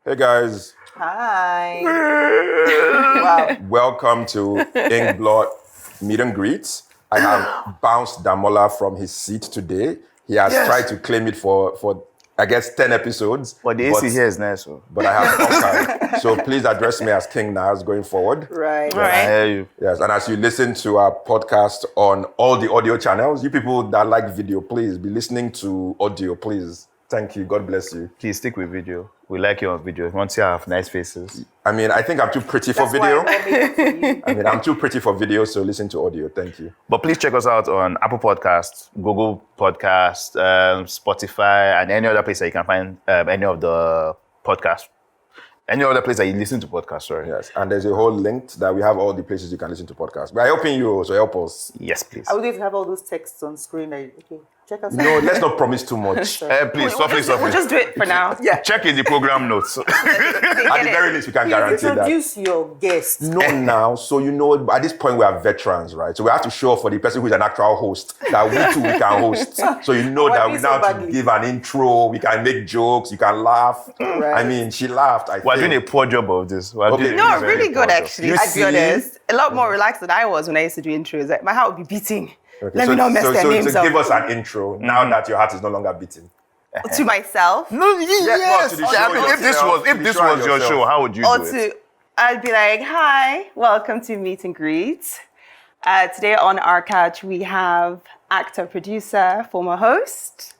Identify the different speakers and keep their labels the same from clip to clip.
Speaker 1: Hey guys.
Speaker 2: Hi.
Speaker 1: Wow. Welcome to Inkblot Meet and Greet. I have bounced Damola from his seat today. He has tried to claim it for I guess 10 episodes.
Speaker 3: But the AC here is nice.
Speaker 1: But I have conquered. So please address me as King Nas going forward.
Speaker 2: Right.
Speaker 3: I hear you.
Speaker 1: Yes, and as you listen to our podcast on all the audio channels, you people that like video, please be listening to audio, please. Thank you. God bless you.
Speaker 3: Please stick with video. We like you on video. We want to see our nice faces.
Speaker 1: I mean, I think I'm too pretty for video. I'm too pretty for video, so listen to audio. Thank you.
Speaker 3: But please check us out on Apple Podcasts, Google Podcasts, Spotify, and any other place that you can find any of the podcasts. Any other place that you listen to podcasts, sorry.
Speaker 1: Yes, and there's a whole link that we have all the places you can listen to podcasts. We're helping you, so help us.
Speaker 3: Yes, please.
Speaker 2: I would need to have all those texts on screen. Okay, check us out.
Speaker 1: No, let's not promise too much.
Speaker 3: Please, softly.
Speaker 4: We'll just do it for now.
Speaker 2: Yeah.
Speaker 3: Check in the program notes.
Speaker 1: At the very least, we can guarantee that.
Speaker 2: Introduce your guest.
Speaker 1: No, now, so you know, at this point we are veterans, right? So we have to show for the person who is an actual host that we too we can host. So you know that we now have to give an intro, we can make jokes, you can laugh.
Speaker 2: Right.
Speaker 1: I mean, she laughed.
Speaker 3: We're doing a poor job of this.
Speaker 1: Okay.
Speaker 3: Doing
Speaker 4: No,
Speaker 3: a very
Speaker 4: really
Speaker 3: poor
Speaker 4: good
Speaker 3: job.
Speaker 4: actually.
Speaker 1: You
Speaker 4: I'd
Speaker 1: see?
Speaker 4: be honest. A lot more relaxed than I was when I used to do intros. Like, my heart would be beating.
Speaker 1: Okay,
Speaker 4: Let me not mess their names
Speaker 1: so
Speaker 4: up.
Speaker 1: give us an intro now that your heart is no longer beating.
Speaker 4: To myself.
Speaker 3: No, yes.
Speaker 1: to the
Speaker 3: I mean,
Speaker 1: show
Speaker 3: if this
Speaker 1: yourself,
Speaker 3: was
Speaker 1: to the show
Speaker 3: your
Speaker 1: yourself.
Speaker 3: show, how would you
Speaker 4: Or
Speaker 3: do it?
Speaker 4: to, I'd be like, hi, welcome to Meet and Greet. Today on our couch, we have actor, producer, former host,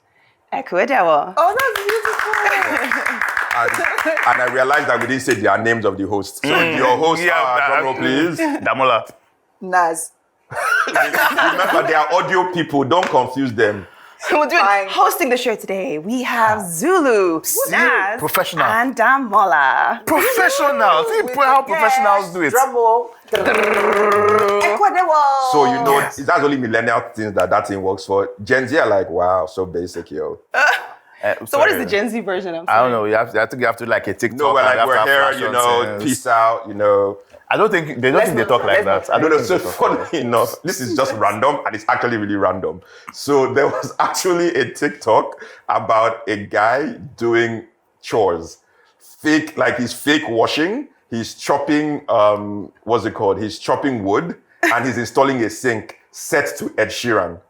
Speaker 4: Eku Edewor.
Speaker 2: Oh, that's beautiful.
Speaker 1: And I realized that we didn't say their names of the hosts. So your hosts drum roll, please.
Speaker 3: Damola.
Speaker 2: Nas.
Speaker 1: Remember, they are audio people. Don't confuse them.
Speaker 4: We're doing
Speaker 2: Fine.
Speaker 4: hosting the show today. We have Zulu, Nas,
Speaker 3: Professional.
Speaker 4: and Damola.
Speaker 3: Professional. See how professionals do it.
Speaker 2: Drum roll. Eku Edewor.
Speaker 1: So you know, that's only millennial things that thing works for. Gen Z are like, wow, so basic, yo.
Speaker 4: So what is the Gen Z version?
Speaker 3: I don't know. I think you have to like a TikTok.
Speaker 1: No, we're
Speaker 3: and
Speaker 1: like,
Speaker 3: you have
Speaker 1: we're
Speaker 3: to have
Speaker 1: here,
Speaker 3: flash
Speaker 1: you
Speaker 3: on
Speaker 1: know,
Speaker 3: things.
Speaker 1: peace out, you know.
Speaker 3: I don't think they talk like that. I
Speaker 1: No,
Speaker 3: don't
Speaker 1: no,
Speaker 3: think
Speaker 1: so
Speaker 3: they talk like
Speaker 1: funny enough, this is just random and it's actually really random. So there was actually a TikTok about a guy doing chores. Fake, like he's fake washing, he's chopping, what's it called? He's chopping wood and he's installing a sink set to Ed Sheeran.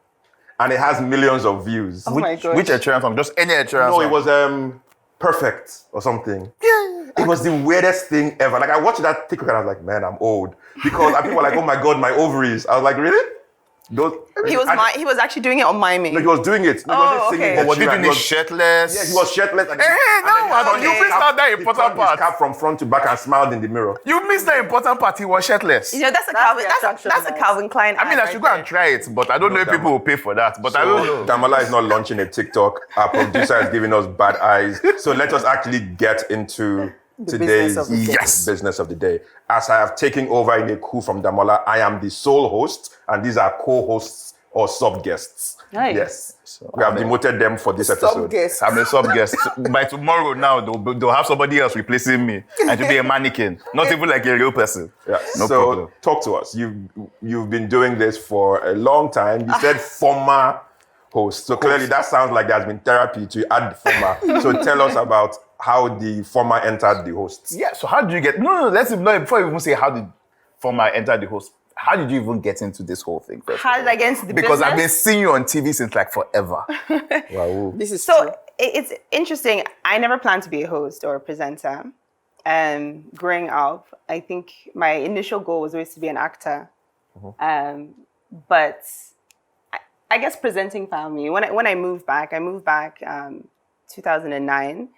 Speaker 1: And it has millions of views.
Speaker 4: Oh my gosh.
Speaker 3: Which Ethereum song? Just any Ethereum
Speaker 1: No,
Speaker 3: song?
Speaker 1: it was Perfect or something. It was the weirdest thing ever. Like I watched that TikTok and I was like, man, I'm old. Because people were like, oh my God, my ovaries. I was like, really?
Speaker 4: He was actually doing it on miming.
Speaker 1: No, he was doing it. No, he wasn't singing
Speaker 4: okay.
Speaker 1: Ed
Speaker 3: Was he
Speaker 1: Sheeran.
Speaker 3: doing
Speaker 1: He
Speaker 3: it
Speaker 1: was-
Speaker 3: shirtless?
Speaker 1: Yeah, he was shirtless. And
Speaker 3: no,
Speaker 1: and then
Speaker 3: you missed out that important
Speaker 1: He turned his
Speaker 3: part.
Speaker 1: cap from front to back and smiled in the mirror.
Speaker 3: You missed the important part. He was shirtless.
Speaker 4: You know, that's a
Speaker 2: That's
Speaker 4: Calvin.
Speaker 2: the
Speaker 4: That's
Speaker 2: attraction,
Speaker 4: a
Speaker 2: guys.
Speaker 4: Calvin Klein.
Speaker 3: I mean, I should go and try it, but I don't know if people will pay for that. But I don't know.
Speaker 1: Damola is not launching a TikTok. Our producer is giving us bad eyes. So let us actually get into today's
Speaker 2: business of the day.
Speaker 1: business of the day. As I have taken over in a coup from Damola, I am the sole host, and these are co-hosts or sub-guests.
Speaker 4: Nice.
Speaker 1: Yes.
Speaker 3: So,
Speaker 1: We have demoted them for this episode.
Speaker 2: Some guest.
Speaker 3: I'm a sub guest. By tomorrow now, they'll have somebody else replacing me and to be a mannequin. Not even like a real person.
Speaker 1: Yeah.
Speaker 3: No
Speaker 1: so
Speaker 3: problem.
Speaker 1: talk to us. You've been doing this for a long time. You said former host. So clearly that sounds like there's been therapy to add former. So tell us about how the former entered the hosts.
Speaker 3: Yeah, so how did you get... No, before you even say how did former enter the host, how did you even get into this whole thing? First
Speaker 4: How
Speaker 3: of
Speaker 4: did
Speaker 3: all?
Speaker 4: I get into the
Speaker 3: Because I've been
Speaker 4: business?
Speaker 3: seeing you on TV since like forever.
Speaker 1: Wow.
Speaker 2: This is
Speaker 4: So
Speaker 2: true.
Speaker 4: it's interesting. I never planned to be a host or a presenter. Growing up, I think my initial goal was always to be an actor. But I guess presenting found me. When I moved back, 2009.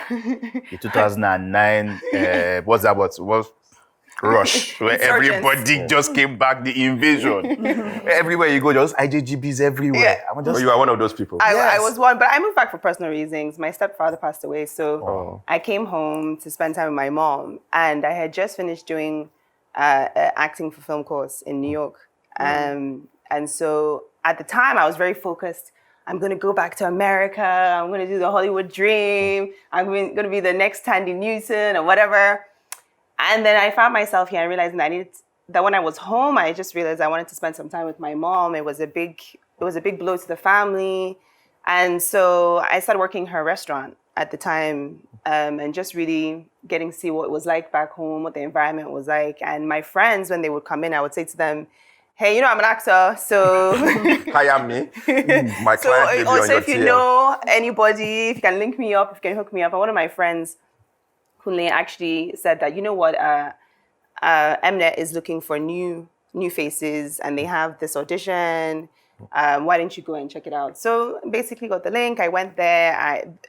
Speaker 3: The 2009, what's that? What? Rush, where
Speaker 4: Insurgents.
Speaker 3: everybody just came back, the invasion. Everywhere you go, just IJGBs everywhere.
Speaker 4: Yeah.
Speaker 3: I'm
Speaker 1: Oh,
Speaker 3: just,
Speaker 1: you are one of those people.
Speaker 4: I was one, but I moved back for personal reasons. My stepfather passed away, so
Speaker 1: Oh.
Speaker 4: I came home to spend time with my mom, and I had just finished doing acting for film course in New York. And so at the time, I was very focused. I'm going to go back to America. I'm going to do the Hollywood dream. I'm going to be the next Tandy Newton or whatever. And then I found myself here and realizing that when I was home, I just realized I wanted to spend some time with my mom. It was a big blow to the family. And so I started working in her restaurant. at the time, and just really getting to see what it was like back home, what the environment was like. And my friends, when they would come in, I would say to them, hey, I'm an actor, so
Speaker 1: Hire me. My
Speaker 4: so
Speaker 1: client may be on
Speaker 4: also
Speaker 1: your
Speaker 4: if you
Speaker 1: TL.
Speaker 4: know anybody, if you can link me up, if you can hook me up. And one of my friends, Kunle, actually said that, you know what, Mnet is looking for new faces, and they have this audition. Why don't you go and check it out? So basically got the link. I went there.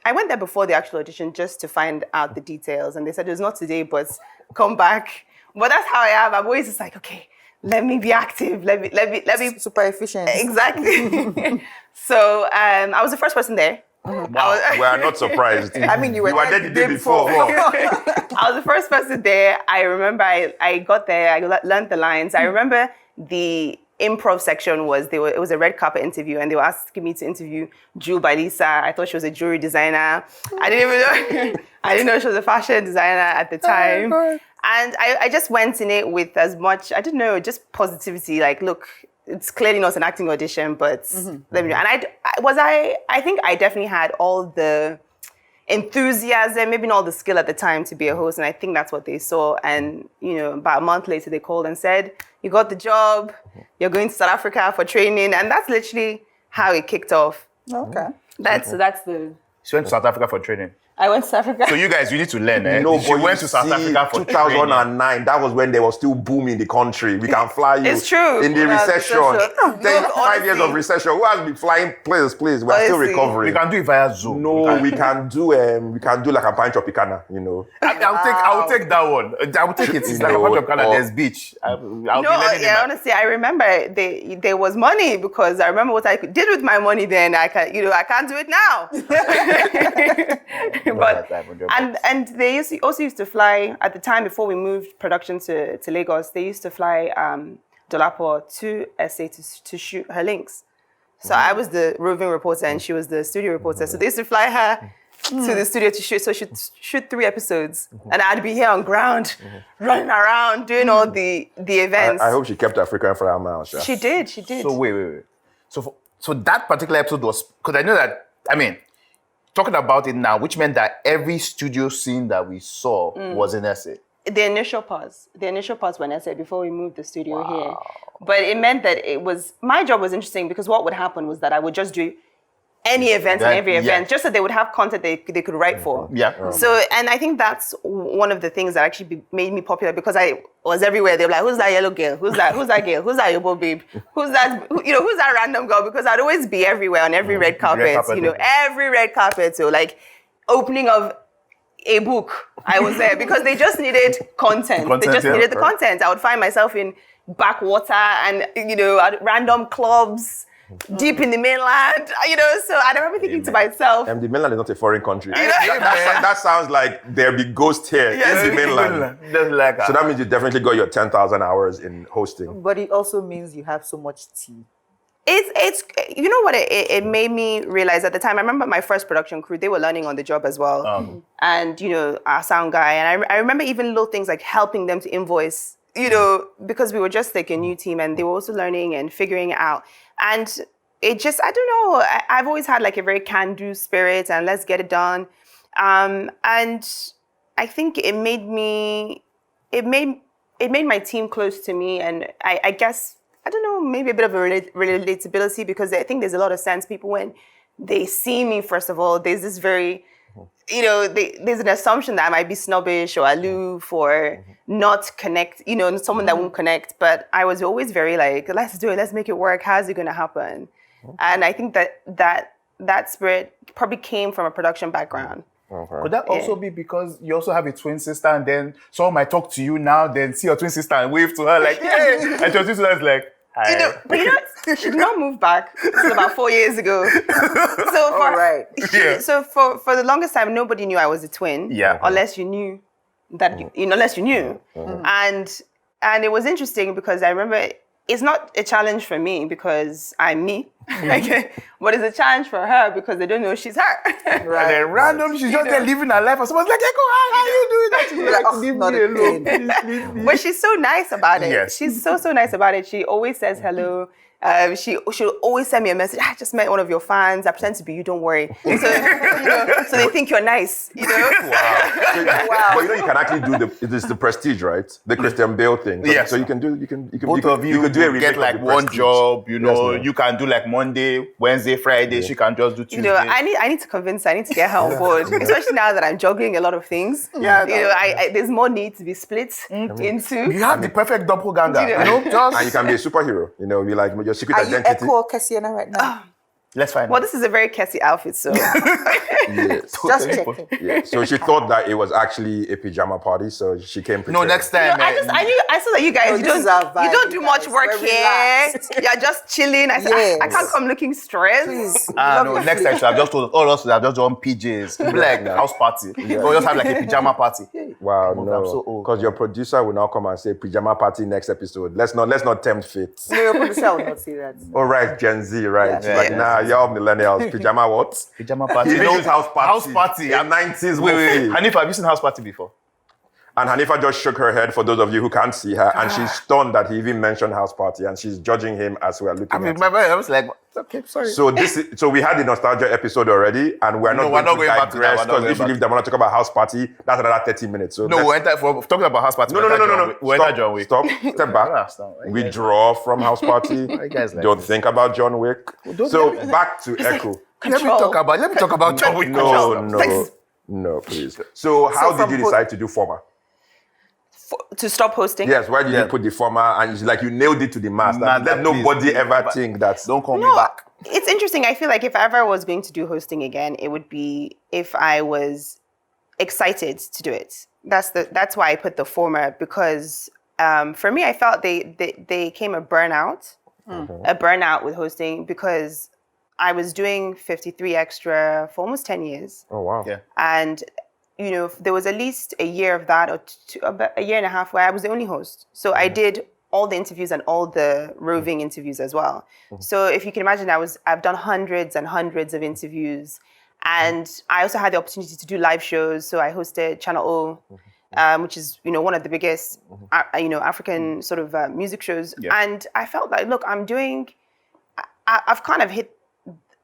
Speaker 4: I went there before the actual audition just to find out the details. And they said, it's not today, but come back. But that's how I am. I'm always just like, okay, let me be active. Let me
Speaker 2: Super efficient.
Speaker 4: Exactly. So I was the first person there.
Speaker 1: Wow, we are not surprised.
Speaker 2: I mean, you were
Speaker 1: there the day before.
Speaker 4: I was the first person there. I remember I got there, I learned the lines. I remember the improv section it was a red carpet interview, and they were asking me to interview Jewel by Lisa. I thought she was a jewelry designer. I didn't know she was a fashion designer at the time. And I just went in it with as much, I didn't know, just positivity. Like, look, it's clearly not an acting audition, but let me know. And I think I definitely had all the enthusiasm, maybe not all the skill at the time to be a host. And I think that's what they saw. And, about a month later, they called and said, you got the job, you're going to South Africa for training. And that's literally how it kicked off.
Speaker 2: Okay.
Speaker 4: That's the...
Speaker 3: She went to South Africa for training.
Speaker 4: I went to South Africa.
Speaker 3: So you guys, you need to learn, eh?
Speaker 1: No,
Speaker 3: She
Speaker 1: but
Speaker 3: went
Speaker 1: you
Speaker 3: to South
Speaker 1: see,
Speaker 3: Africa for
Speaker 1: 2009. That was when they were still booming the country. We can fly you.
Speaker 4: It's true.
Speaker 1: In the
Speaker 4: Yeah,
Speaker 1: recession.
Speaker 4: recession.
Speaker 1: Then
Speaker 4: Look,
Speaker 1: 5 years of
Speaker 4: honestly.
Speaker 1: recession. Who has been flying? Please. We're still
Speaker 4: Honestly.
Speaker 1: recovering.
Speaker 3: We can do it via Zoom.
Speaker 1: No, we can do like a pine tropicana,
Speaker 3: I'll take that one. I will take it. It's like a bunch of Canada. There's beach. I'll be learning that.
Speaker 4: Honestly, I remember there was money, because I remember what I did with my money then. I can't do it now. But and they also used to fly at the time before we moved production to Lagos. They used to fly Dolapo to SA to shoot her links. So I was the roving reporter and she was the studio reporter. So they used to fly her to the studio to shoot. So she'd shoot 3 episodes, and I'd be here on ground, running around, doing all the events.
Speaker 1: I hope she kept African for her mouth.
Speaker 4: She did.
Speaker 3: So wait. So that particular episode was, because I know that, talking about it now, which meant that every studio scene that we saw was in SA.
Speaker 4: The initial parts when I said before we moved the studio here. But it meant that my job was interesting, because what would happen was that I would just do any event and every event, just so they would have content they could write for.
Speaker 3: Yeah.
Speaker 4: So, and I think that's one of the things that actually made me popular, because I was everywhere. They were like, who's that yellow girl? Who's that girl? Who's that Yobo babe? Who's that, who's that random girl? Because I'd always be everywhere on every red carpet, every red carpet. So like opening of a book, I was there because they just needed content. They just needed the content. I would find myself in backwater and, at random clubs, deep in the mainland, so I remember thinking to myself.
Speaker 1: And the mainland is not a foreign country. That sounds like there'll be ghosts here in the mainland. So that means you definitely got your 10,000 hours in hosting.
Speaker 2: But it also means you have so much tea.
Speaker 4: It's what it made me realize at the time. I remember my first production crew, they were learning on the job as well. And, our sound guy. And I remember even little things like helping them to invoice, because we were just like a new team, and they were also learning and figuring it out. And it just, I don't know, I've always had like a very can-do spirit and let's get it done. And I think it made my team close to me. And I guess, I don't know, maybe a bit of a relatability, because I think there's a lot of sense. People, when they see me, first of all, there's this very, there's an assumption that I might be snobbish or aloof or not connect, someone that won't connect. But I was always very like, let's do it, let's make it work. How's it going to happen? And I think that spirit probably came from a production background.
Speaker 3: Could that also be because you also have a twin sister, and then someone might talk to you now, then see your twin sister and wave to her like, hey, and your twin sister is like, hi.
Speaker 4: But she did not move back until about 4 years ago. So for the longest time, nobody knew I was a twin.
Speaker 3: Yeah.
Speaker 4: Unless you knew that, unless you knew. And it was interesting because I remember it's not a challenge for me because I'm me. Okay. But it's a challenge for her because they don't know she's her.
Speaker 3: And then randomly, she's just there living her life. And someone's like, Eku, how are you doing that? She's like,
Speaker 2: Oh,
Speaker 3: leave
Speaker 2: not
Speaker 3: me
Speaker 2: a
Speaker 3: alone.
Speaker 2: pain.
Speaker 3: Please leave me.
Speaker 4: But she's so nice about it.
Speaker 3: Yes.
Speaker 4: She's so nice about it. She always says hello. She'll always send me a message. I just met one of your fans. I pretend to be you. Don't worry. So, so they think you're nice.
Speaker 1: Wow. But you can actually do the prestige, right? The Christian Bale thing. So,
Speaker 3: Yes.
Speaker 1: So you can do
Speaker 3: Both of you
Speaker 1: could do a
Speaker 3: will
Speaker 1: remake
Speaker 3: get
Speaker 1: of
Speaker 3: like
Speaker 1: The
Speaker 3: one
Speaker 1: Prestige.
Speaker 3: job, you know.
Speaker 1: Yes, no.
Speaker 3: You can do like Monday, Wednesday, Friday. She can just do Tuesday.
Speaker 4: I need to convince her. I need to get her on board, especially now that I'm juggling a lot of things.
Speaker 3: Yeah,
Speaker 4: there's more need to be split into.
Speaker 3: You have the perfect doppelganger. You know, just
Speaker 1: And you can be a superhero. You know, be like your secret
Speaker 2: Are you
Speaker 1: identity.
Speaker 2: Eku or Kessiana right now?
Speaker 3: let's find
Speaker 4: Well,
Speaker 3: out.
Speaker 4: this is a very Cassie outfit, so
Speaker 1: Yes.
Speaker 2: Just checking.
Speaker 1: Yeah. So she thought that it was actually a pajama party, so she came prepared.
Speaker 3: No, next time.
Speaker 4: I saw that you guys
Speaker 2: No,
Speaker 4: you
Speaker 2: this is our vibe,
Speaker 4: don't do
Speaker 2: you
Speaker 4: much
Speaker 2: guys.
Speaker 4: work
Speaker 2: We're
Speaker 4: here.
Speaker 2: relaxed.
Speaker 4: You're just chilling. I said
Speaker 2: Yes.
Speaker 4: I can't come looking stressed.
Speaker 2: Please.
Speaker 3: No, next time, so I've just told all of us to have just done PJs. It'll be like house party. We'll just have like a pajama party.
Speaker 1: Wow,
Speaker 3: I'm
Speaker 1: no.
Speaker 3: so old.
Speaker 1: Because your producer will now come and say pajama party next episode. Let's not tempt fate.
Speaker 2: No, your producer will not say that.
Speaker 1: All right, Gen Z, right?
Speaker 2: Yeah.
Speaker 1: She's like, nah, y'all millennials, pajama what?
Speaker 3: Pajama party.
Speaker 1: He knows house party.
Speaker 3: House party.
Speaker 1: A 90s
Speaker 3: Wait.
Speaker 1: buffet.
Speaker 3: Hanifa, have you seen house party before?
Speaker 1: And Hanifa just shook her head for those of you who can't see her, and she's stunned that he even mentioned house party, and she's judging him as we are looking
Speaker 3: I mean,
Speaker 1: at
Speaker 3: my
Speaker 1: him.
Speaker 3: mind, I was like, okay, sorry.
Speaker 1: So we had the nostalgia episode already, and we're not
Speaker 3: No, we're
Speaker 1: going
Speaker 3: not
Speaker 1: to
Speaker 3: going back to that.
Speaker 1: digress
Speaker 3: We're not
Speaker 1: because
Speaker 3: going
Speaker 1: if you
Speaker 3: back
Speaker 1: leave Damola to talk about house party, that's another 30 minutes. So
Speaker 3: No, we're talking about house party.
Speaker 1: no.
Speaker 3: We're
Speaker 1: Stop.
Speaker 3: John Wick.
Speaker 1: Stop. Step back.
Speaker 3: Understand.
Speaker 1: Withdraw from house party.
Speaker 3: you guys like
Speaker 1: Don't
Speaker 3: this?
Speaker 1: think about John Wick. So back to Eku.
Speaker 3: Let me talk about John Wick.
Speaker 1: No, please. So how did
Speaker 2: from
Speaker 1: you decide to do former?
Speaker 4: To stop hosting.
Speaker 1: Yes, why did you put the former and it's like you nailed it to the master?
Speaker 3: Nah,
Speaker 1: Let
Speaker 3: please,
Speaker 1: nobody
Speaker 3: please,
Speaker 1: ever
Speaker 3: but
Speaker 1: think that.
Speaker 3: Don't call me
Speaker 4: No,
Speaker 3: back.
Speaker 4: it's interesting. I feel like if I ever was going to do hosting again, it would be if I was excited to do it. That's why I put the former, because for me, I felt they came a burnout with hosting, because I was doing 53 Extra for almost 10 years.
Speaker 1: Oh wow.
Speaker 3: Yeah.
Speaker 4: And, you know, there was at least a year of that, or about a year and a half, where I was the only host. So I did all the interviews and all the roving interviews as well. So if you can imagine, I've done hundreds and hundreds of interviews. And I also had the opportunity to do live shows. So I hosted Channel O, which is, you know, one of the biggest, African sort of music shows.
Speaker 3: Yeah.
Speaker 4: And I felt like, look, I've kind of hit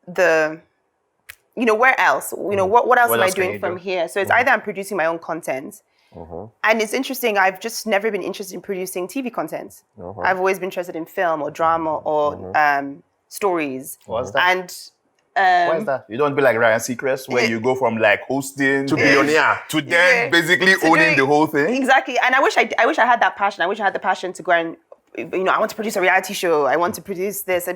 Speaker 4: the, you know, where else? You know, what else
Speaker 3: What
Speaker 4: am I
Speaker 3: else can
Speaker 4: doing
Speaker 3: you
Speaker 4: from
Speaker 3: do?
Speaker 4: here? So it's either I'm producing my own content, and it's interesting, I've just never been interested in producing TV content. I've always been interested in film or drama or stories.
Speaker 3: What's that?
Speaker 4: And
Speaker 3: Why is that? You don't be like Ryan Seacrest, where you go from like hosting
Speaker 1: To billionaire.
Speaker 3: to then
Speaker 4: Yeah.
Speaker 3: basically
Speaker 4: To
Speaker 3: owning
Speaker 4: doing-
Speaker 3: the whole thing.
Speaker 4: Exactly. And I wish I had that passion. I wish I had the passion to go and, you know, I want to produce a reality show. I want to produce this. I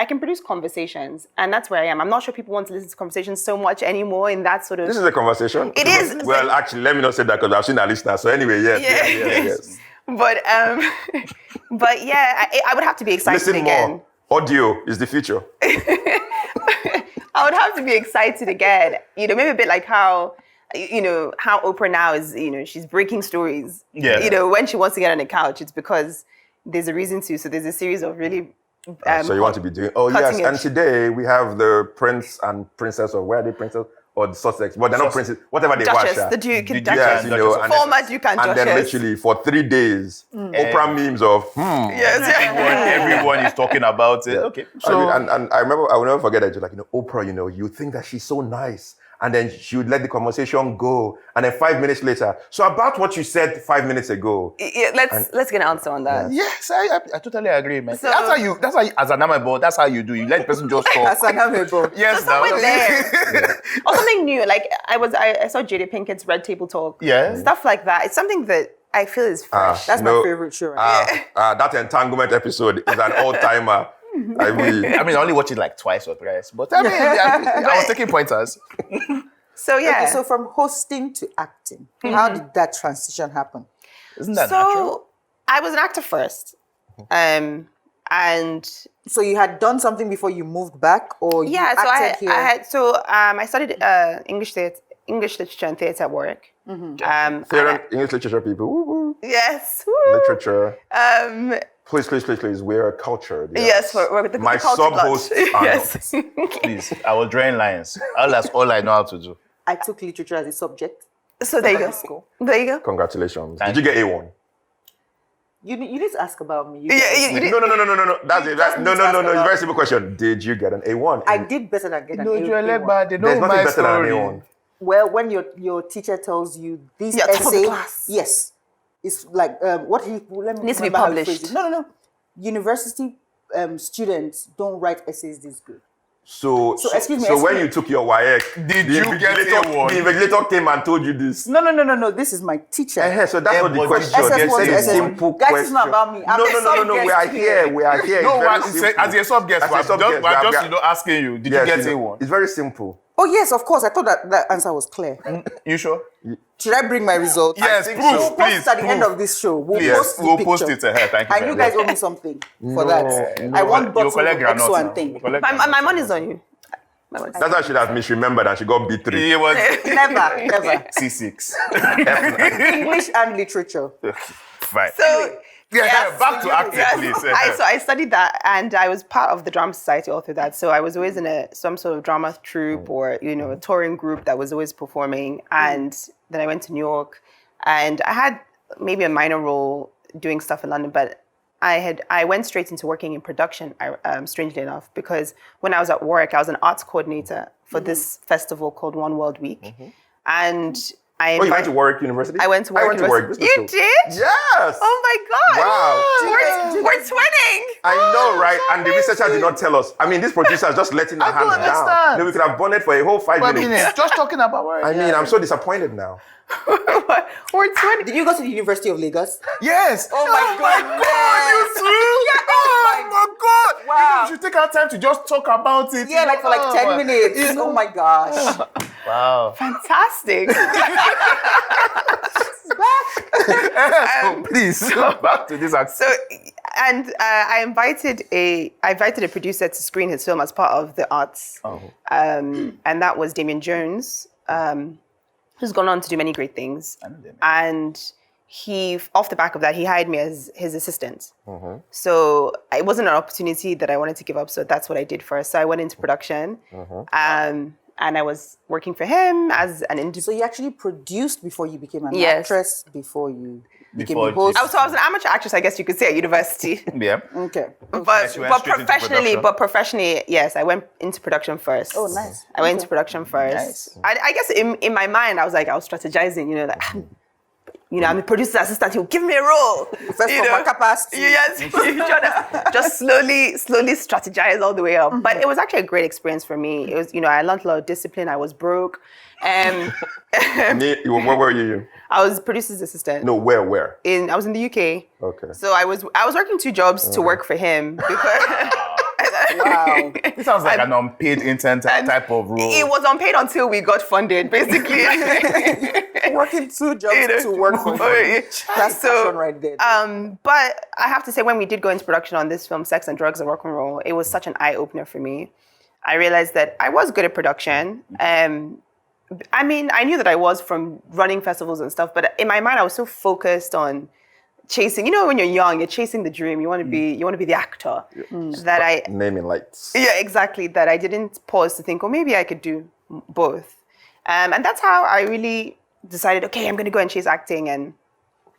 Speaker 4: can produce conversations, and that's where I am. I'm not sure people want to listen to conversations so much anymore in that sort of.
Speaker 1: This is a conversation.
Speaker 4: It is.
Speaker 1: Well, actually, let me not say that because I've seen our listeners. So anyway, yes.
Speaker 4: Yeah. But but yeah, I would have to be excited
Speaker 1: Listen
Speaker 4: again.
Speaker 1: more. Audio is the future.
Speaker 4: I would have to be excited again. You know, maybe a bit like how, you know, how Oprah now is, you know, she's breaking stories.
Speaker 3: Yeah.
Speaker 4: You know, when she wants to get on a couch, it's because there's a reason to. So there's a series of really.
Speaker 1: So you want to be doing? Oh yes.
Speaker 4: cutting
Speaker 1: And
Speaker 4: edge.
Speaker 1: today we have the prince and princess, or where are they, princess or the Sussex? But they're not princes. Whatever they
Speaker 4: Duchess,
Speaker 1: watch.
Speaker 4: the Duke,
Speaker 3: The
Speaker 4: Duchess.
Speaker 1: Yes, you know, and
Speaker 4: Former Duke and
Speaker 1: then
Speaker 4: Duchess.
Speaker 1: literally for 3 days, Oprah memes of
Speaker 4: Yes.
Speaker 3: Everyone is talking about it. Okay. So
Speaker 1: and I remember I will never forget that. You're like, you know, Oprah, you know, you think that she's so nice. And then she would let the conversation go. And then 5 minutes later, so about what you said 5 minutes ago.
Speaker 4: Yeah, let's get an answer on that.
Speaker 3: yes, I totally agree, man.
Speaker 4: So-
Speaker 3: that's how you as an amateur, that's how you do. You let the person just talk.
Speaker 2: As an amiable.
Speaker 3: Yes,
Speaker 4: So somewhere
Speaker 3: now.
Speaker 4: there. Or something new. Like I saw Jada Pinkett's Red Table Talk.
Speaker 3: Yeah.
Speaker 4: Stuff like that. It's something that I feel is fresh.
Speaker 2: That's my favorite show. Right?
Speaker 1: That entanglement episode is an all-timer. I mean,
Speaker 3: I mean, I only watch it like twice or thrice, but I mean, I was taking pointers.
Speaker 4: So yeah.
Speaker 2: Okay, so from hosting to acting, how did that transition happen?
Speaker 3: Isn't that natural?
Speaker 4: So I was an actor first. And
Speaker 2: So you had done something before you moved back, or you
Speaker 4: yeah, so
Speaker 2: acted here?
Speaker 4: I studied English literature and theatre at work.
Speaker 1: theater, English literature people, woo, woo.
Speaker 4: Yes.
Speaker 1: Literature. Please. We're a culture.
Speaker 4: Yes, we're the
Speaker 1: My
Speaker 4: culture
Speaker 1: sub-hosts are
Speaker 4: Yes.
Speaker 3: Please, I will drain lines. That's all I know how to do.
Speaker 2: I took literature as a subject.
Speaker 4: So there you go.
Speaker 2: School.
Speaker 4: There you go.
Speaker 1: Congratulations.
Speaker 3: Thank
Speaker 1: Did you get A1?
Speaker 2: You need to ask about me.
Speaker 4: You did-
Speaker 1: No. That's it.
Speaker 2: just need to
Speaker 1: No.
Speaker 2: ask
Speaker 1: It's a
Speaker 2: about
Speaker 1: very simple question. Did you get an A1?
Speaker 2: I did better than get an
Speaker 3: No,
Speaker 2: A1.
Speaker 3: they know
Speaker 1: There's
Speaker 3: my
Speaker 1: nothing better than an
Speaker 3: story.
Speaker 1: A1.
Speaker 2: Well, when your teacher tells you this
Speaker 4: Yeah, top of the
Speaker 2: essay,
Speaker 4: class.
Speaker 2: yes, it's like what he let me
Speaker 4: Needs to be
Speaker 2: remember how he phrased
Speaker 4: published.
Speaker 2: it. No. University students don't write essays this good.
Speaker 1: So
Speaker 2: excuse me,
Speaker 1: So when
Speaker 2: excuse me.
Speaker 1: you took your WAEC,
Speaker 3: Did
Speaker 1: the
Speaker 3: you get
Speaker 1: invigilator-
Speaker 3: A1?
Speaker 1: The invigilator came and told you this.
Speaker 2: No. This is my teacher.
Speaker 1: So that's not the
Speaker 3: but
Speaker 1: question.
Speaker 3: SS1
Speaker 1: It's
Speaker 3: to
Speaker 1: a
Speaker 3: SS1.
Speaker 1: simple
Speaker 2: Guys,
Speaker 1: question.
Speaker 2: it's not about me. I'm
Speaker 1: No.
Speaker 2: a sub-guest
Speaker 1: We are
Speaker 2: here.
Speaker 1: here. We are here.
Speaker 3: No,
Speaker 1: It's very simple.
Speaker 3: as a sub guest,
Speaker 1: As a
Speaker 3: we're
Speaker 1: sub-guest,
Speaker 3: just asking you. Did
Speaker 1: Yes,
Speaker 3: you get
Speaker 1: you know,
Speaker 3: A1?
Speaker 1: It's very simple.
Speaker 2: Oh yes, of course. I thought that answer was clear.
Speaker 3: You sure?
Speaker 2: Should I bring my result?
Speaker 3: Yes,
Speaker 1: think
Speaker 3: proof,
Speaker 1: so.
Speaker 2: We'll post
Speaker 3: please.
Speaker 2: it at the end
Speaker 3: proof.
Speaker 2: of this show. We'll
Speaker 3: Please,
Speaker 2: post the
Speaker 3: we'll
Speaker 2: picture.
Speaker 3: post it to her. Thank you.
Speaker 2: And you
Speaker 3: very
Speaker 2: guys
Speaker 3: much.
Speaker 2: owe me something for that.
Speaker 1: No.
Speaker 2: I want
Speaker 3: You
Speaker 2: bottles of
Speaker 3: collect
Speaker 2: EXO
Speaker 3: granola.
Speaker 2: and thing.
Speaker 4: My money is on you. My money is on
Speaker 1: That's why she has misremembered and she got B3.
Speaker 3: It was
Speaker 2: Never.
Speaker 3: C6.
Speaker 2: English and literature.
Speaker 3: Fine.
Speaker 4: So
Speaker 3: Back to acting, please.
Speaker 4: So I studied that, and I was part of the drama society all through that. So I was always in some sort of drama troupe or a touring group that was always performing. And then I went to New York, and I had maybe a minor role doing stuff in London, but I went straight into working in production. Strangely enough, because when I was at work, I was an arts coordinator for this festival called One World Week, and
Speaker 1: You went to Warwick University?
Speaker 4: I went to Warwick
Speaker 1: University.
Speaker 4: You did?
Speaker 1: Yes.
Speaker 4: Oh my God!
Speaker 1: Wow.
Speaker 4: We're twinning.
Speaker 1: I know, right? And the researcher did not tell us. I mean, this producer is just letting our
Speaker 3: I don't
Speaker 1: hands down.
Speaker 3: understand.
Speaker 1: Then we could have done it for a whole 5 minutes.
Speaker 3: Just talking about work.
Speaker 1: I mean, I'm so disappointed now.
Speaker 4: We're twinning.
Speaker 2: Did you go to the University of Lagos?
Speaker 3: Yes.
Speaker 2: Oh my God,
Speaker 3: you too. Oh my God.
Speaker 2: Wow.
Speaker 3: You know, we should take our time to just talk about it.
Speaker 2: Yeah, like for like 10 minutes. Oh my gosh.
Speaker 3: Wow.
Speaker 4: Fantastic.
Speaker 3: Please back to this.
Speaker 4: So, and I invited a producer to screen his film as part of the arts, and that was Damian Jones, who's gone on to do many great things. And he, off the back of that, he hired me as his assistant. So it wasn't an opportunity that I wanted to give up. So that's what I did first. So I went into production, and I was working for him as an independent.
Speaker 2: So you actually produced before you became an
Speaker 4: Yes.
Speaker 2: actress, before you became
Speaker 3: Before
Speaker 2: a host?
Speaker 4: So I was an amateur actress, I guess you could say, at university.
Speaker 3: Yeah.
Speaker 2: Okay.
Speaker 4: But
Speaker 3: she went straight into production?
Speaker 4: professionally, yes, I went into production first.
Speaker 2: Oh, nice.
Speaker 4: I went into production first.
Speaker 3: Nice.
Speaker 4: I guess in my mind, I was strategizing, I'm a producer's assistant, he'll give me a role.
Speaker 2: First from my capacity.
Speaker 4: Yes, you try to just slowly strategize all the way up. But it was actually a great experience for me. It was, I learned a lot of discipline. I was broke.
Speaker 1: Where were you?
Speaker 4: I was producer's assistant.
Speaker 1: No, where?
Speaker 4: I was in the UK.
Speaker 1: Okay.
Speaker 4: So I was working 2 jobs to work for him because
Speaker 2: Wow.
Speaker 3: This sounds like an unpaid intern type of role.
Speaker 4: it was unpaid until we got funded, basically.
Speaker 2: Working 2 jobs to work for you. That's passion right there.
Speaker 4: But I have to say, when we did go into production on this film, Sex and Drugs and Rock and Roll, it was such an eye-opener for me. I realized that I was good at production. I mean, I knew that I was from running festivals and stuff, but in my mind, I was so focused on chasing. When you're young, you're chasing the dream. You want to be the actor.
Speaker 1: Naming lights.
Speaker 4: Yeah, exactly. That I didn't pause to think, maybe I could do both. And that's how I really decided, okay, I'm going to go and chase acting. And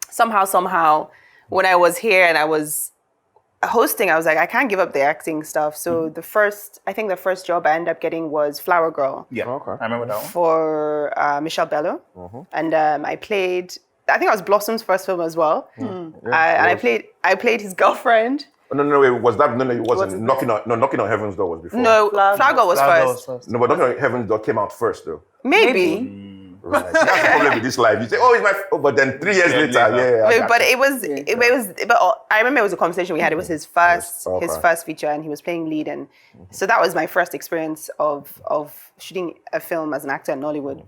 Speaker 4: somehow, when I was here and I was hosting, I was like, I can't give up the acting stuff. So the first job I ended up getting was Flower Girl.
Speaker 3: Yeah.
Speaker 1: Okay.
Speaker 3: I remember that one.
Speaker 4: For Michelle Bello. And I think it was Blossom's first film as well. And I played his girlfriend.
Speaker 1: No, wait, was that? No, it wasn't. Knocking on Heaven's Door was before.
Speaker 4: No, Flower Girl was first.
Speaker 1: No, but Knocking on Heaven's Door came out first, though.
Speaker 4: Maybe.
Speaker 1: Right. That's the problem with this life. You say, but then 3 years later, yeah.
Speaker 4: But I remember it was a conversation we had. It was his first feature, and he was playing lead, and so that was my first experience of shooting a film as an actor in Nollywood.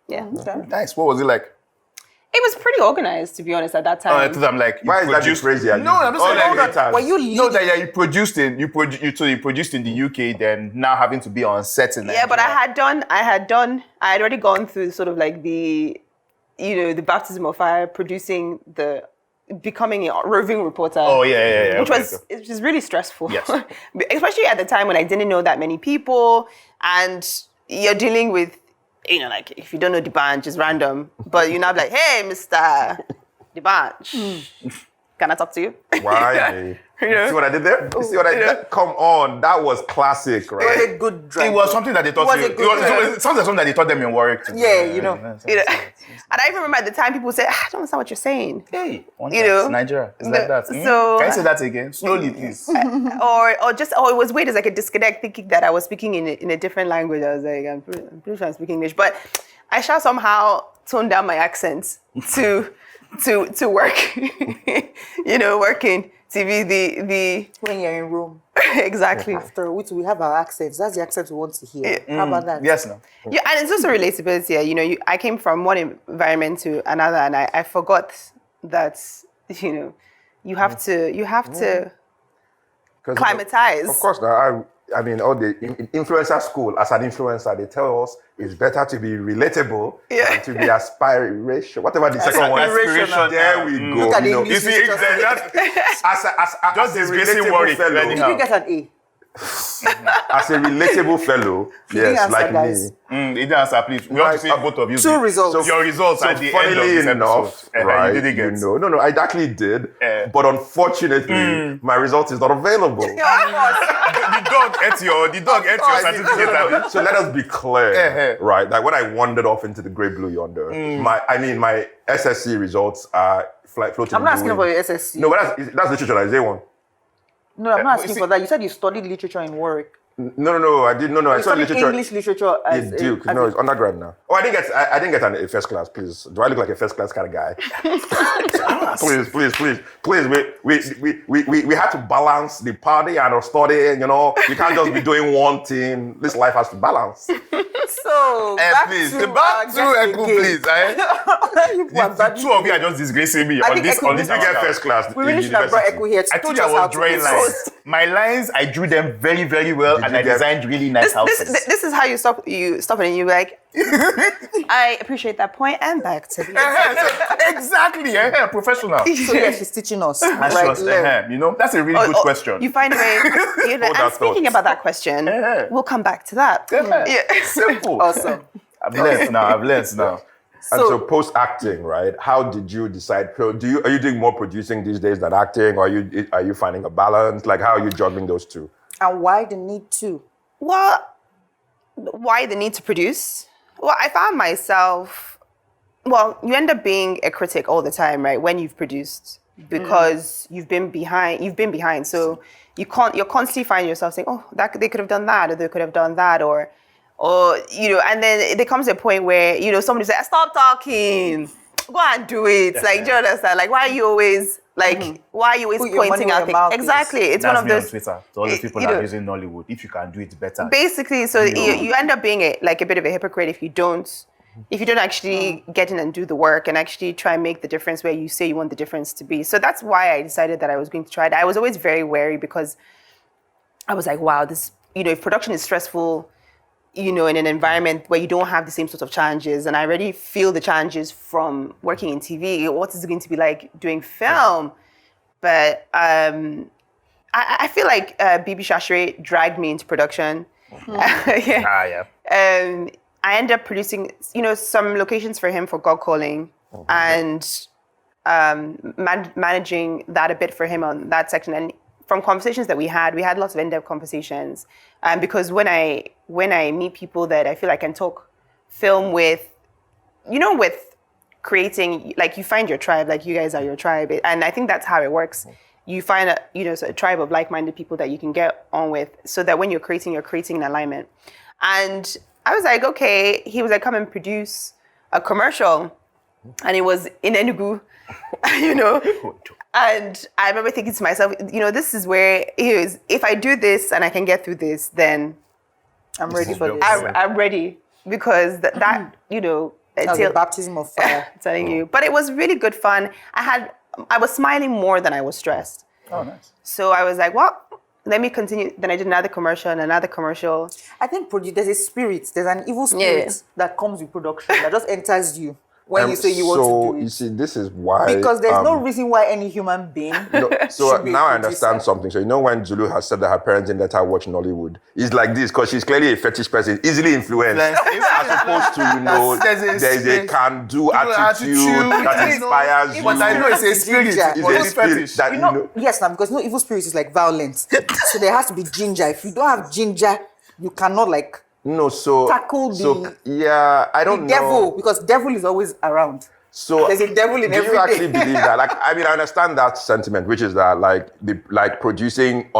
Speaker 4: Yeah,
Speaker 3: Nice. What was it like?
Speaker 4: it was pretty organized, to be honest, at that time.
Speaker 3: I thought I'm like,
Speaker 1: Why is that crazy?
Speaker 3: No, I'm just saying
Speaker 1: that.
Speaker 2: Were you leading?
Speaker 3: No, that you produced in the UK, then now having to be on set in
Speaker 4: Yeah, but
Speaker 3: Nigeria.
Speaker 4: I had already gone through sort of like the baptism of fire, producing the becoming a roving reporter.
Speaker 3: Oh, yeah.
Speaker 4: Which was really stressful. Yes. Especially at the time when I didn't know that many people, and you're dealing with, like, if you don't know the band, it's random. But you're not like, hey, Mr. The band, can I talk to you?
Speaker 1: Why? You see what I did there? You see what I did there? Come on, that was classic, right?
Speaker 2: It was a good drive.
Speaker 3: It was something that they taught you. It sounds like something that they taught them in Warwick.
Speaker 2: Yeah,
Speaker 4: And I even remember at the time people said, I don't understand what you're saying.
Speaker 3: Hey, it's Nigeria. It's like that.
Speaker 4: So,
Speaker 3: can you say that again? Slowly, please.
Speaker 4: or it was weird. It's like a disconnect, thinking that I was speaking in a different language. I was like, I'm pretty sure I'm speaking English, but I shall somehow tone down my accent to work. Working. To be the
Speaker 2: when you're in Rome.
Speaker 4: Exactly.
Speaker 2: After which we have our accents. That's the accent we want to hear. How about that?
Speaker 3: Yes, no.
Speaker 4: Yeah, and it's also relatability. I came from one environment to another, and I forgot that you have to climatize.
Speaker 1: Of course, now I mean, all the influencer school, as an influencer, they tell us it's better to be relatable than to be aspirational. Whatever the second one is. There we go.
Speaker 2: Look at
Speaker 1: You see, as a relatable fellow.
Speaker 2: Did you get an A?
Speaker 1: As a relatable fellow, yes, like me.
Speaker 3: He didn't answer, please. We want to see both of you.
Speaker 2: 2 results.
Speaker 3: So your results at the end of this
Speaker 1: enough,
Speaker 3: episode.
Speaker 1: right?
Speaker 3: You didn't get.
Speaker 1: No, I actually did. But unfortunately, my result is not available.
Speaker 3: The dog ate your certificate.
Speaker 1: So let us be clear, right? Like when I wandered off into the great blue yonder, my SSCE results are floating.
Speaker 2: I'm not asking for your SSCE.
Speaker 1: No, but that's literature. That's A1.
Speaker 2: No, I'm not asking for that. You said you studied literature in Warwick.
Speaker 1: No, I didn't. No, I studied literature.
Speaker 2: English literature as
Speaker 1: in Duke. No, it's undergrad now. Oh, I didn't get a first class. Please, do I look like a first class kind of guy? please. We have to balance the party and our study. You can't just be doing one thing. This life has to balance.
Speaker 2: So back to
Speaker 3: Eku, please. The two of you are just disgracing me on this.
Speaker 1: You get first class.
Speaker 2: We really should have brought Eku here to
Speaker 3: I told you I was drawing lines. My lines, I drew them very, very well, and I designed really nice houses.
Speaker 4: This is how you stop it and you're like, I appreciate that point, and back to
Speaker 3: Exactly, professional.
Speaker 2: So yeah, she's teaching us. That's
Speaker 3: a really good question.
Speaker 4: You find a way. And speaking about that question, we'll come back to that.
Speaker 3: Simple.
Speaker 2: Awesome.
Speaker 3: I've learned now.
Speaker 1: And so post acting, right? How did you decide? Are you doing more producing these days than acting, or are you finding a balance? Like, how are you juggling those two?
Speaker 2: And why the need to?
Speaker 4: Well, why the need to produce? Well, I found myself. Well, you end up being a critic all the time, right? When you've produced, because you've been behind. So you're constantly finding yourself saying, "Oh, that they could have done that, or they could have done that," or and then there comes a point where somebody says, "Stop talking, go and do it." Like, do you understand? Like, why are you always pointing out things? Exactly, it's
Speaker 3: That's
Speaker 4: one of those.
Speaker 3: On Twitter. To all those people that are using Nollywood, if you can do it better.
Speaker 4: Basically, so you end up being a bit of a hypocrite if you don't actually get in and do the work and actually try and make the difference where you say you want the difference to be. So that's why I decided that I was going to try it. I was always very wary because I was like, wow, this, if production is stressful, in an environment where you don't have the same sort of challenges, and I already feel the challenges from working in TV, what is it going to be like doing film? But I feel like Bibi Shashre dragged me into production. I ended up producing, some locations for him for God Calling, and managing that a bit for him on that section. And from conversations that we had lots of in-depth conversations. Because when I meet people that I feel I can talk film with, with creating, like, you find your tribe, like you guys are your tribe. And I think that's how it works. You find a tribe of like-minded people that you can get on with, so that when you're creating in alignment. And I was like, okay. He was like, come and produce a commercial. And it was in Enugu, And I remember thinking to myself, this is where if I do this and I can get through this, then
Speaker 2: I'm ready for this.
Speaker 4: I'm ready, because that
Speaker 2: That's a baptism of fire.
Speaker 4: Telling you. But it was really good fun. I was smiling more than I was stressed.
Speaker 3: Oh, nice.
Speaker 4: So I was like, well, let me continue. Then I did another commercial and another commercial.
Speaker 2: I think there's a spirit, there's an evil spirit that comes with production that just enters you. when you say you want to do it.
Speaker 1: You see, this is why...
Speaker 2: Because there's no reason why any human being
Speaker 1: so
Speaker 2: should be
Speaker 1: now
Speaker 2: a
Speaker 1: I understand
Speaker 2: producer.
Speaker 1: something. So you know when Zulu has said that her parents didn't let her watch Nollywood, it's like this because she's clearly a fetish person, easily influenced, as opposed to, there's a can-do attitude that inspires you.
Speaker 3: But I know it's a spirit.
Speaker 1: It's a spirit that,
Speaker 2: Yes, now because evil spirit is like violence. So there has to be ginger. If you don't have ginger, you cannot tackle
Speaker 1: I don't know.
Speaker 2: Devil, because devil is always around.
Speaker 1: So
Speaker 2: there's a devil in
Speaker 1: do you
Speaker 2: everything.
Speaker 1: actually believe that? I understand that sentiment, which is that producing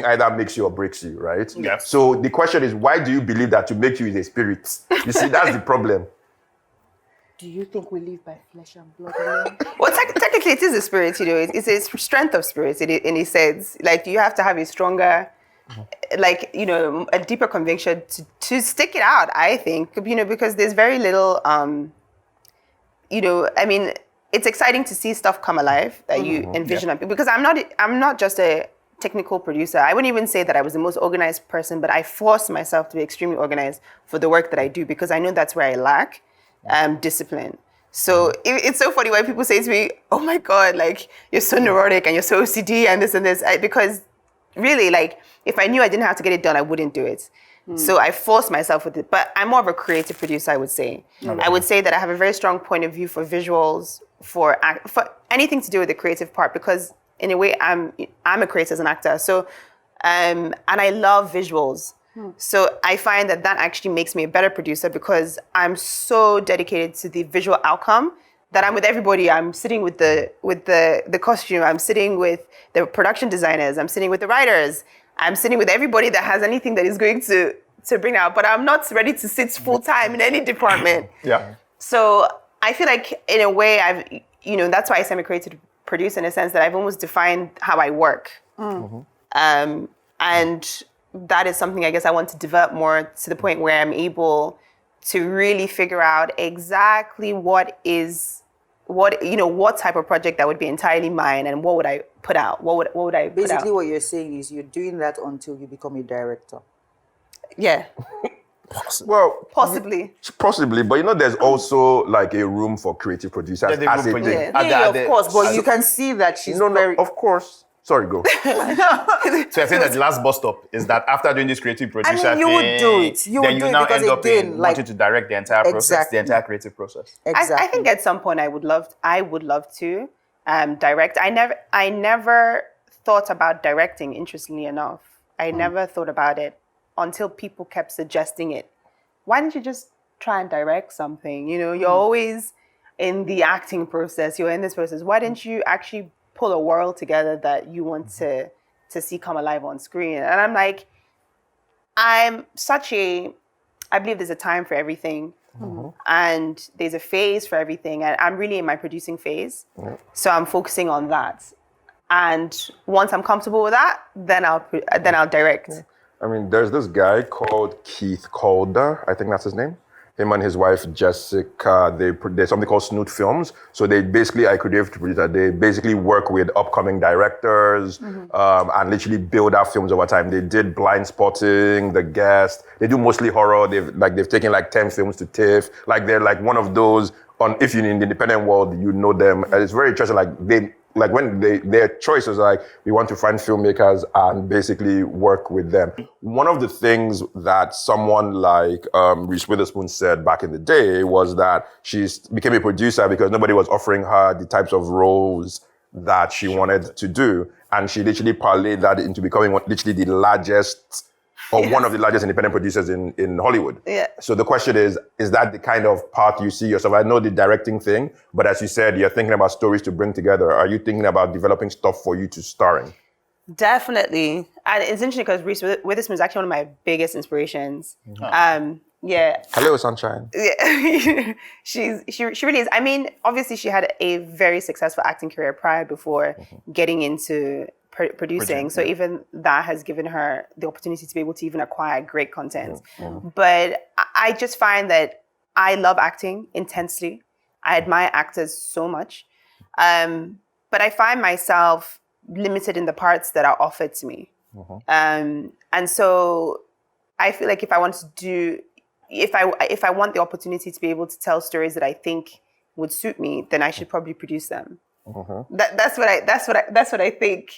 Speaker 1: either makes you or breaks you, right?
Speaker 3: Yeah.
Speaker 1: So the question is, why do you believe that to make you is a spirit? You see, that's the problem.
Speaker 2: Do you think we live by flesh and blood?
Speaker 4: Well, technically, it is a spirit. It's a strength of spirit in a sense. Like you have to have a stronger, a deeper conviction to stick it out. I think because there's very little. It's exciting to see stuff come alive that you envision. Because I'm not just a technical producer. I wouldn't even say that I was the most organized person, but I force myself to be extremely organized for the work that I do because I know that's where I lack discipline. So it's so funny when people say to me, "Oh my God, you're so neurotic and you're so OCD and this and this," because really, if I knew I didn't have to get it done, I wouldn't do it. So I force myself with it, but I'm more of a creative producer, I would say. I would say that I have a very strong point of view for visuals, for anything to do with the creative part, because in a way I'm a creator as an actor. So, and I love visuals. So I find that actually makes me a better producer because I'm so dedicated to the visual outcome that I'm with everybody. I'm sitting with the costume. I'm sitting with the production designers. I'm sitting with the writers. I'm sitting with everybody that has anything that is going to bring out, but I'm not ready to sit full time in any department.
Speaker 3: Yeah.
Speaker 4: So I feel like in a way that's why I say I'm a creative producer in a sense that I've almost defined how I work. And that is something I guess I want to develop more to the point where I'm able to really figure out exactly what type of project that would be entirely mine and what would I put out? What would I put out?
Speaker 2: Basically, what you're saying is you're doing that until you become a director.
Speaker 4: Yeah.
Speaker 1: Well,
Speaker 4: possibly,
Speaker 1: but there's also a room for creative producers as a thing.
Speaker 2: Of course, but you can see that she's very...
Speaker 1: Of course. Sorry, go.
Speaker 3: So I think that the last bus stop is that after doing this creative producer
Speaker 2: you would do it.
Speaker 3: Then you now end up wanting to direct the entire process, the entire creative process.
Speaker 2: Exactly.
Speaker 4: I think at some point I would love to direct. I never thought about directing, interestingly enough. I never thought about it until people kept suggesting it. Why don't you just try and direct something? You're always in the acting process. You're in this process. Why didn't you actually pull a world together that you want to see come alive on screen? And I'm like, I believe there's a time for everything. And there's a phase for everything. And I'm really in my producing phase. So I'm focusing on that. And once I'm comfortable with that, then I'll direct.
Speaker 1: I mean, there's this guy called Keith Calder, I think that's his name. Him and his wife Jessica, there's something called Snoot Films. So they basically, they basically work with upcoming directors and literally build out films over time. They did Blind Spotting, The Guest. They do mostly horror. They've taken 10 films to TIFF. They're one of those. If you're in the independent world, you know them. And it's very interesting. Their choice was we want to find filmmakers and basically work with them. One of the things that someone like Reese Witherspoon said back in the day was that she became a producer because nobody was offering her the types of roles that she wanted to do. And she literally parlayed that into becoming literally the largest or one of the largest independent producers in Hollywood.
Speaker 4: Yeah.
Speaker 1: So the question is that the kind of path you see yourself? I know the directing thing, but as you said, you're thinking about stories to bring together. Are you thinking about developing stuff for you to star in?
Speaker 4: Definitely. And it's interesting because Reese Witherspoon is actually one of my biggest inspirations. Yeah.
Speaker 1: Hello, sunshine.
Speaker 4: Yeah. she really is. I mean, obviously she had a very successful acting career prior before getting into producing. So even that has given her the opportunity to be able to even acquire great content. But I just find that I love acting intensely. I admire actors so much. But I find myself limited in the parts that are offered to me. And so I feel like if I want to do if I want the opportunity to be able to tell stories that I think would suit me, then I should probably produce them. That's what I think.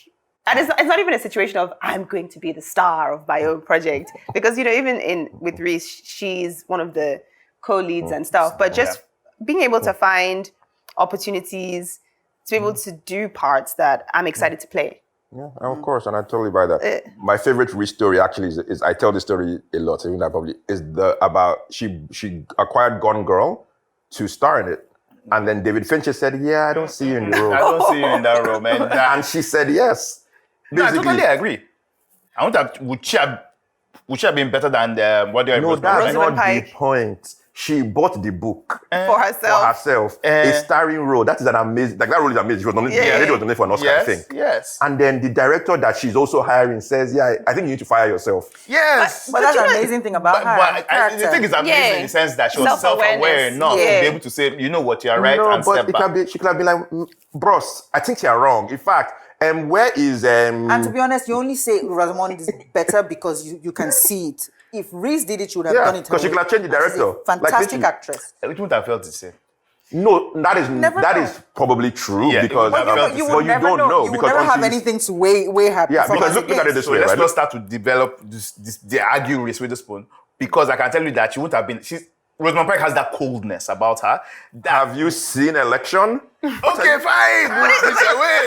Speaker 4: And it's not even a situation of I'm going to be the star of my own project, because even with Reese, she's one of the co-leads and stuff. But just being able to find opportunities to be able to do parts that I'm excited to play.
Speaker 1: Yeah, of course, and I totally buy that. My favorite Reese story actually is I tell this story a lot, even that probably is about she acquired Gone Girl to star in it. And then David Fincher said, "Yeah, I don't see you in the role."
Speaker 3: I don't see you in that role, man.
Speaker 1: And she said yes.
Speaker 3: No, I totally agree. I want that. Would she have been better than what do I?
Speaker 1: No, that's
Speaker 4: Rosamund
Speaker 1: not
Speaker 4: Pike.
Speaker 1: the point. She bought the book
Speaker 4: For herself.
Speaker 1: A starring role. That is an amazing. Like that role is amazing. She was nominated. The lady was nominated for an Oscar, I think.
Speaker 3: Yes.
Speaker 1: And then the director that she's also hiring says, "Yeah, I think you need to fire yourself."
Speaker 3: Yes.
Speaker 2: But that's the amazing thing about her.
Speaker 3: The thing is amazing in the sense that she was
Speaker 4: Self-awareness.
Speaker 3: self-aware enough to be able to say, you know what, you're right,
Speaker 1: No,
Speaker 3: and
Speaker 1: but
Speaker 3: step back.
Speaker 1: she could have been like, "Bros, I think you're wrong." In fact, where is
Speaker 2: And to be honest, you only say Rosamund is better because you can see it. If Reese did it, she would have done it.
Speaker 1: because she could have changed the
Speaker 2: And she's a
Speaker 1: director.
Speaker 2: fantastic actress.
Speaker 3: It wouldn't have felt the same.
Speaker 1: No, that
Speaker 2: know.
Speaker 1: is probably true
Speaker 3: Yeah,
Speaker 1: because
Speaker 3: but
Speaker 2: You
Speaker 1: but
Speaker 2: would
Speaker 1: you
Speaker 2: never
Speaker 1: don't know
Speaker 2: You would
Speaker 1: because
Speaker 2: never have
Speaker 1: until you-
Speaker 2: anything to weigh her
Speaker 1: Yeah, because
Speaker 2: performance
Speaker 1: look at it
Speaker 2: against.
Speaker 1: this
Speaker 3: So
Speaker 1: way,
Speaker 3: let's
Speaker 1: right?
Speaker 3: not start to develop the argue Reese Witherspoon, because I can tell you that she wouldn't have been. Rosamund Pike has that coldness about her.
Speaker 1: Have you seen Election?
Speaker 3: Okay, fine.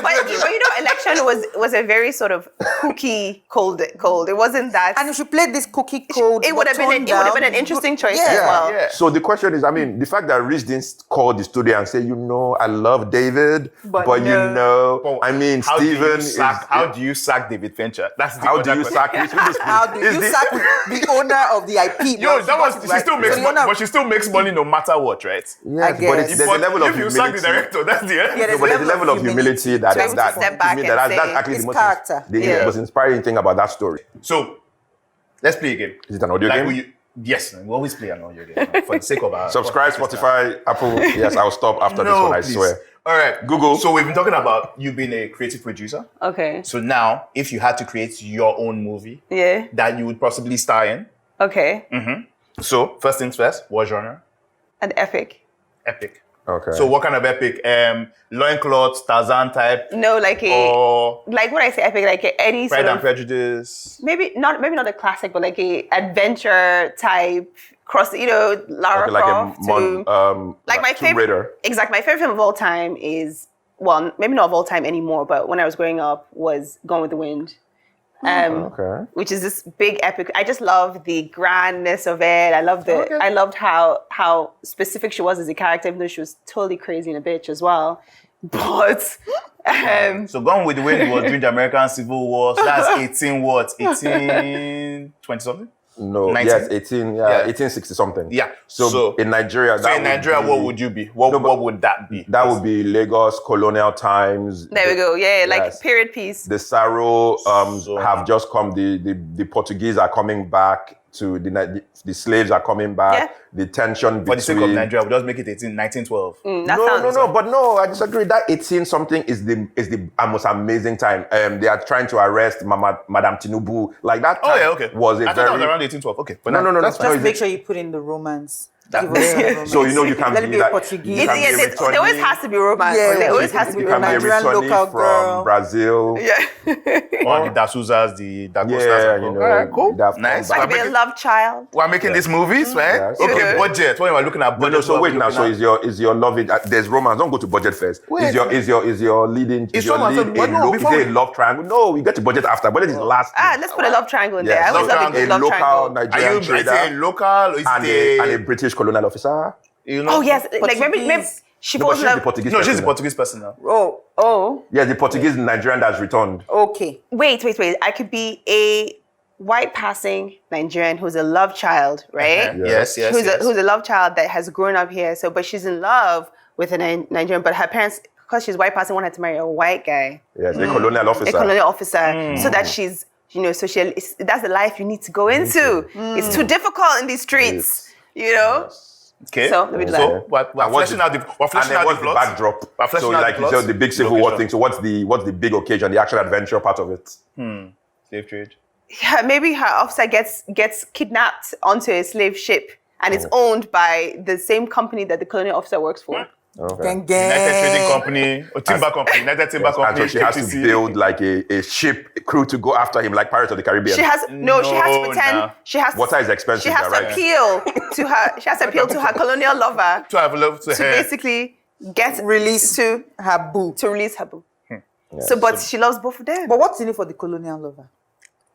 Speaker 4: But Election was a very sort of cookie cold. It wasn't that.
Speaker 2: And if she played this cookie cold,
Speaker 4: it would have been an interesting choice as well.
Speaker 3: Yeah.
Speaker 1: So the question is, I mean, the fact that Reese didn't call the studio and say, I love David, but I mean,
Speaker 3: How
Speaker 1: Steven
Speaker 3: how do you sack David Fincher? That's the
Speaker 1: how
Speaker 3: other
Speaker 1: do you
Speaker 3: question.
Speaker 1: sack Reese Witherspoon?
Speaker 2: How do you sack the owner of the IP?
Speaker 3: Yo, she still makes money no matter what, right?
Speaker 1: Yes, but
Speaker 2: guess.
Speaker 1: there's a level of
Speaker 3: if you sack the
Speaker 1: humility.
Speaker 3: director, that's the end.
Speaker 2: Yeah,
Speaker 1: No, but there's a level of humility that
Speaker 4: To be able to step back and
Speaker 1: that's
Speaker 4: say,
Speaker 1: actually
Speaker 2: it's
Speaker 1: the most
Speaker 2: character.
Speaker 1: the most inspiring thing about that story.
Speaker 3: So let's play a game.
Speaker 1: Is it an audio game?
Speaker 3: Yes, we always play an audio game for the sake of our
Speaker 1: Subscribe, Spotify, Apple. Yes, I'll stop after this one, I
Speaker 3: please.
Speaker 1: swear.
Speaker 3: All right,
Speaker 1: Google.
Speaker 3: So we've been talking about you being a creative producer.
Speaker 4: Okay.
Speaker 3: So now, if you had to create your own movie
Speaker 4: Yeah.
Speaker 3: that you would possibly star in,
Speaker 4: Okay.
Speaker 3: so first things first, what genre?
Speaker 4: An epic.
Speaker 3: Epic.
Speaker 1: Okay.
Speaker 3: So what kind of epic? Loincloth, Tarzan type,
Speaker 4: No, like
Speaker 3: or
Speaker 4: like what I say epic, like any
Speaker 3: Pride
Speaker 4: sort
Speaker 3: and
Speaker 4: of
Speaker 3: Prejudice?
Speaker 4: maybe not a classic, but like a adventure type Lara
Speaker 1: like
Speaker 4: Croft. Like my
Speaker 1: Tomb Raider.
Speaker 4: Exactly. My favorite film of all time is, well, maybe not of all time anymore, but when I was growing up was Gone with the Wind.
Speaker 1: Okay.
Speaker 4: Which is this big epic. I just love the grandness of it. I loved how specific she was as a character, even though she was totally crazy and a bitch as well. But
Speaker 3: So Gone with the Wind was during the American Civil War. So that's 1820 something?
Speaker 1: No,
Speaker 3: 19?
Speaker 1: yes, 1860 something.
Speaker 3: Yeah.
Speaker 1: So in Nigeria,
Speaker 3: So in Nigeria, what would you be? What would that be?
Speaker 1: That would be Lagos colonial times.
Speaker 4: there we go. Yeah, like
Speaker 1: Yes.
Speaker 4: period piece.
Speaker 1: The Saro have just come. The Portuguese are coming back to the slaves are coming back.
Speaker 4: Yeah.
Speaker 1: The tension between.
Speaker 3: For the sake of Nigeria, we'll just make it 1912.
Speaker 1: No, I disagree. That 18 something is the most amazing time. They are trying to arrest Madame Tinubu. Like that time was a
Speaker 3: I thought that
Speaker 1: very
Speaker 3: was around 1812. Okay. But
Speaker 1: no.
Speaker 2: Just
Speaker 1: No,
Speaker 2: make sure you put in the romance.
Speaker 3: That-
Speaker 2: Give us some romance.
Speaker 1: So you can
Speaker 2: Let it
Speaker 1: be
Speaker 2: be
Speaker 1: like
Speaker 2: Portuguese.
Speaker 1: you can be a
Speaker 4: There always has to be romance.
Speaker 2: Yeah,
Speaker 4: There always
Speaker 2: yeah.
Speaker 4: has to be
Speaker 1: You can be a
Speaker 4: romance.
Speaker 2: Nigerian local
Speaker 1: returnee
Speaker 2: girl.
Speaker 1: from Brazil.
Speaker 4: Yeah.
Speaker 3: Or the D'Souza's, the D'Agostas.
Speaker 1: Yeah,
Speaker 3: All right, cool.
Speaker 1: they've come
Speaker 3: Nice.
Speaker 1: back.
Speaker 4: I could be a love child.
Speaker 3: We're making these movies, right?
Speaker 1: Yes.
Speaker 3: Okay,
Speaker 4: Yeah.
Speaker 3: budget. When we're looking at budget.
Speaker 1: No, so wait now. So is your love it? There's romance. Don't go to budget first.
Speaker 3: Wait.
Speaker 1: Is your leading?
Speaker 3: It's
Speaker 1: Is your
Speaker 3: romance,
Speaker 1: lead
Speaker 3: but no,
Speaker 1: is
Speaker 3: before
Speaker 1: it a love triangle? No, we get to budget after. Budget is last.
Speaker 4: Let's put a love triangle in there.
Speaker 1: Yes.
Speaker 4: I always
Speaker 3: Love
Speaker 4: love a good
Speaker 1: a
Speaker 4: love
Speaker 1: local
Speaker 4: triangle.
Speaker 3: Are
Speaker 1: Nigerian
Speaker 3: you is it a
Speaker 1: trader
Speaker 3: local or is
Speaker 1: and
Speaker 3: it
Speaker 1: a British colonial officer.
Speaker 3: you know?
Speaker 4: Oh yes, like maybe
Speaker 2: Portuguese.
Speaker 4: she
Speaker 1: No, but
Speaker 4: falls
Speaker 1: she's
Speaker 4: in
Speaker 1: the
Speaker 4: love.
Speaker 1: Portuguese.
Speaker 3: No, she's
Speaker 1: person
Speaker 3: a
Speaker 1: now.
Speaker 3: Portuguese person now.
Speaker 2: Oh,
Speaker 1: Yeah, the Portuguese Nigerian that's returned.
Speaker 2: okay.
Speaker 4: Wait. I could be a white passing Nigerian who's a love child, right?
Speaker 3: Yes.
Speaker 4: Who's a love child that has grown up here. So, but she's in love with a Nigerian, but her parents, because she's white passing, wanted to marry a white guy,
Speaker 1: Yes, a colonial officer.
Speaker 4: a colonial officer, so that she's, so that's the life you need to go into. It's too difficult in these streets,
Speaker 3: Okay.
Speaker 4: So, let me do that.
Speaker 3: So we're
Speaker 1: And what's
Speaker 3: fleshing out the
Speaker 1: and then what's the
Speaker 3: plot.
Speaker 1: backdrop?
Speaker 3: We're fleshing
Speaker 1: So
Speaker 3: out
Speaker 1: like
Speaker 3: the
Speaker 1: you
Speaker 3: plot.
Speaker 1: said, the big Civil War thing. So what's the big occasion, the action adventure part of it?
Speaker 3: Slave trade.
Speaker 4: Maybe her officer gets kidnapped onto a slave ship, and it's owned by the same company that the colonial officer works for.
Speaker 1: Okay.
Speaker 3: United Trading Company, or Timber Company, United Timber Company.
Speaker 1: And so she has to build like a ship crew to go after him, like Pirates of the Caribbean.
Speaker 4: She has to pretend. She has
Speaker 1: water is expensive.
Speaker 4: She has to
Speaker 1: right?
Speaker 4: appeal to her. She has to appeal to her colonial lover
Speaker 3: To have love to
Speaker 4: to
Speaker 3: her.
Speaker 4: basically get
Speaker 2: Release
Speaker 4: to
Speaker 2: her boo.
Speaker 4: release her boo. But she loves both of them.
Speaker 2: But what's in it for the colonial lover?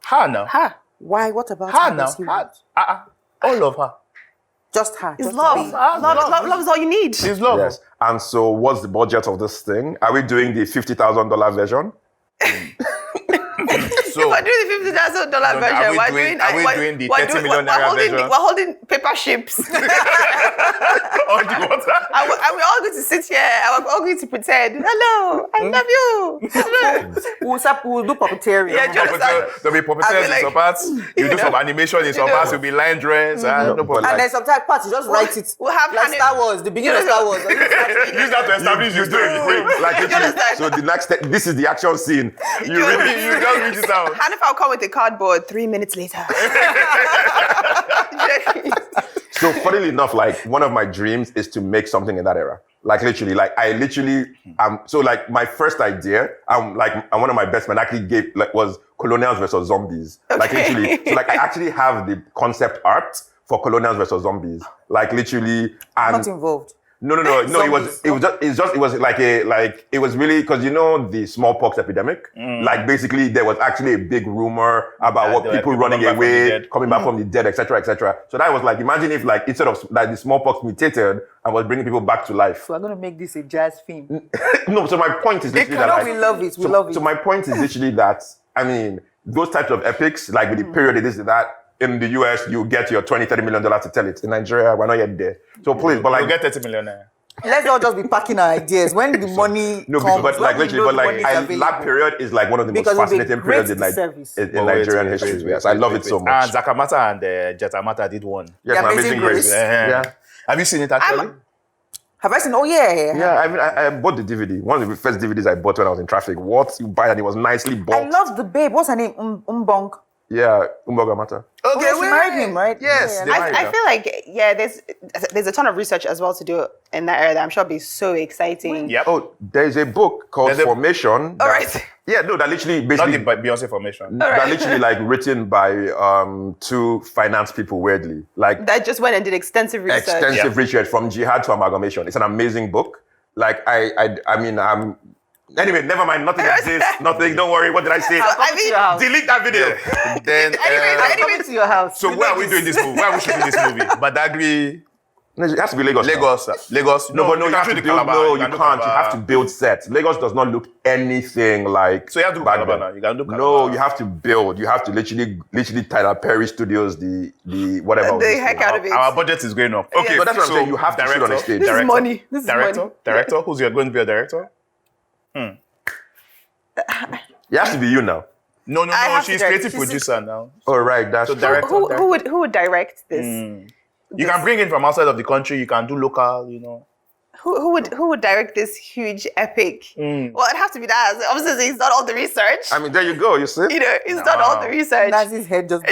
Speaker 3: Her now.
Speaker 4: Her.
Speaker 2: Why? What about
Speaker 3: Her
Speaker 2: her?
Speaker 3: now.
Speaker 2: does he want?
Speaker 3: All of her.
Speaker 2: Just her.
Speaker 4: It's
Speaker 2: just
Speaker 4: love.
Speaker 2: the babe.
Speaker 4: Love is all you need.
Speaker 3: She's love.
Speaker 1: Yes. And so, what's the budget of this thing? Are we doing the $50,000 version?
Speaker 3: So,
Speaker 4: We're doing the $50,000 version.
Speaker 3: are we doing the 30 million naira version?
Speaker 4: We're holding paper ships.
Speaker 3: on the water?
Speaker 4: And we're all going to sit here and we're all going to pretend, hello, I love you.
Speaker 2: We'll do puppeteering.
Speaker 4: Yeah, do you understand?
Speaker 3: There'll be puppeteers in some parts. You do some animation in some parts. You'll be line drawings. No problem.
Speaker 2: And then sometimes parts you just write it.
Speaker 4: We'll have
Speaker 2: like Star Wars, the beginning of Star Wars.
Speaker 3: Use that to establish your story.
Speaker 1: Like literally, so the next step, this is the action scene. You read it.
Speaker 3: You just read it out.
Speaker 4: Hannah will come with a cardboard 3 minutes later.
Speaker 1: So funnily enough, like one of my dreams is to make something in that era. Like literally, so like my first idea, and one of my best men actually was colonials versus zombies. Like literally, so like I actually have the concept art for colonials versus zombies. Like literally, and
Speaker 2: Not involved.
Speaker 1: No. It was really because the smallpox epidemic. Like basically, there was actually a big rumor about what people running away, coming back from the dead, etc., etc. So that was like, imagine if like instead of like the smallpox mutated and was bringing people back to life.
Speaker 2: So we're gonna make this a jazz film.
Speaker 1: No, so my point is literally that
Speaker 2: we love it. We love it.
Speaker 1: So my point is literally that those types of epics, like with the period it is that. In the US, you get your $20-30 million to tell it. In Nigeria, we're not yet there. So please, but like,
Speaker 3: You'll get 30 million naira.
Speaker 2: Let's not just be packing our ideas. When the money comes,
Speaker 1: but like literally, but like that period is like one of the most fascinating periods in Nigerian history. Yes, I love it so much.
Speaker 3: And Zakamata and Jatamata did one.
Speaker 1: Yes,
Speaker 2: The
Speaker 1: my
Speaker 2: Amazing
Speaker 1: Amazing Grace.
Speaker 2: Grace.
Speaker 1: Yeah.
Speaker 3: Have you seen it actually?
Speaker 2: Have I seen? Oh yeah.
Speaker 1: Yeah, I bought the DVD. One of the first DVDs I bought when I was in traffic. What you buy and it was nicely
Speaker 2: I
Speaker 1: bought.
Speaker 2: love the babe. What's her name? Umbong.
Speaker 1: Yeah, Umboga Mata.
Speaker 2: Okay, she married him, right?
Speaker 3: Yes.
Speaker 2: Yeah,
Speaker 3: they married
Speaker 4: I
Speaker 3: her.
Speaker 4: feel like, there's a ton of research as well to do in that area that I'm sure will be so exciting.
Speaker 3: Yep.
Speaker 1: Oh, there's a book called Formation.
Speaker 4: All right.
Speaker 1: Yeah, no, that literally
Speaker 3: Not
Speaker 1: basically
Speaker 3: the Beyonce formation.
Speaker 1: that literally like written by two finance people, weirdly. Like
Speaker 4: That just went and did extensive research.
Speaker 1: extensive research from jihad to amalgamation. It's an amazing book. Like anyway, never mind. Nothing exists. Nothing. Don't worry. What did I say?
Speaker 4: I mean,
Speaker 1: Delete that video.
Speaker 3: Then,
Speaker 2: I'm coming to your house.
Speaker 3: so where are we doing this movie? Where are we shooting this movie? Badagry,
Speaker 1: It has to be Lagos.
Speaker 3: Lagos.
Speaker 1: No, but no, you have to
Speaker 3: shoot
Speaker 1: build.
Speaker 3: Calabar.
Speaker 1: No, you
Speaker 3: can do
Speaker 1: can't. You
Speaker 3: Calabar.
Speaker 1: have to build sets. Lagos does not look anything like.
Speaker 3: So you have to do
Speaker 1: back
Speaker 3: Calabar
Speaker 1: then.
Speaker 3: now. You can do Calabar.
Speaker 1: No, you have to build. You have to literally Tyler Perry Studios, the whatever.
Speaker 4: the heck out of it.
Speaker 3: Our budget is going up. Okay,
Speaker 1: So that's what I'm saying. You have to shoot on a stage.
Speaker 4: This is money. This is money.
Speaker 3: Director. Who's going to be a director?
Speaker 1: It has to be you now.
Speaker 3: No.
Speaker 4: I have to
Speaker 3: She's
Speaker 4: direct.
Speaker 3: creative producer now.
Speaker 1: Oh right, that's
Speaker 3: So
Speaker 1: true.
Speaker 3: director.
Speaker 4: Who would direct this?
Speaker 3: You can bring in from outside of the country. You can do local.
Speaker 4: Who would direct this huge epic? Well, it'd have to be that. Obviously, he's done all the research.
Speaker 1: I mean, there you go. You see.
Speaker 4: He's done all the research.
Speaker 2: Nazi's head just.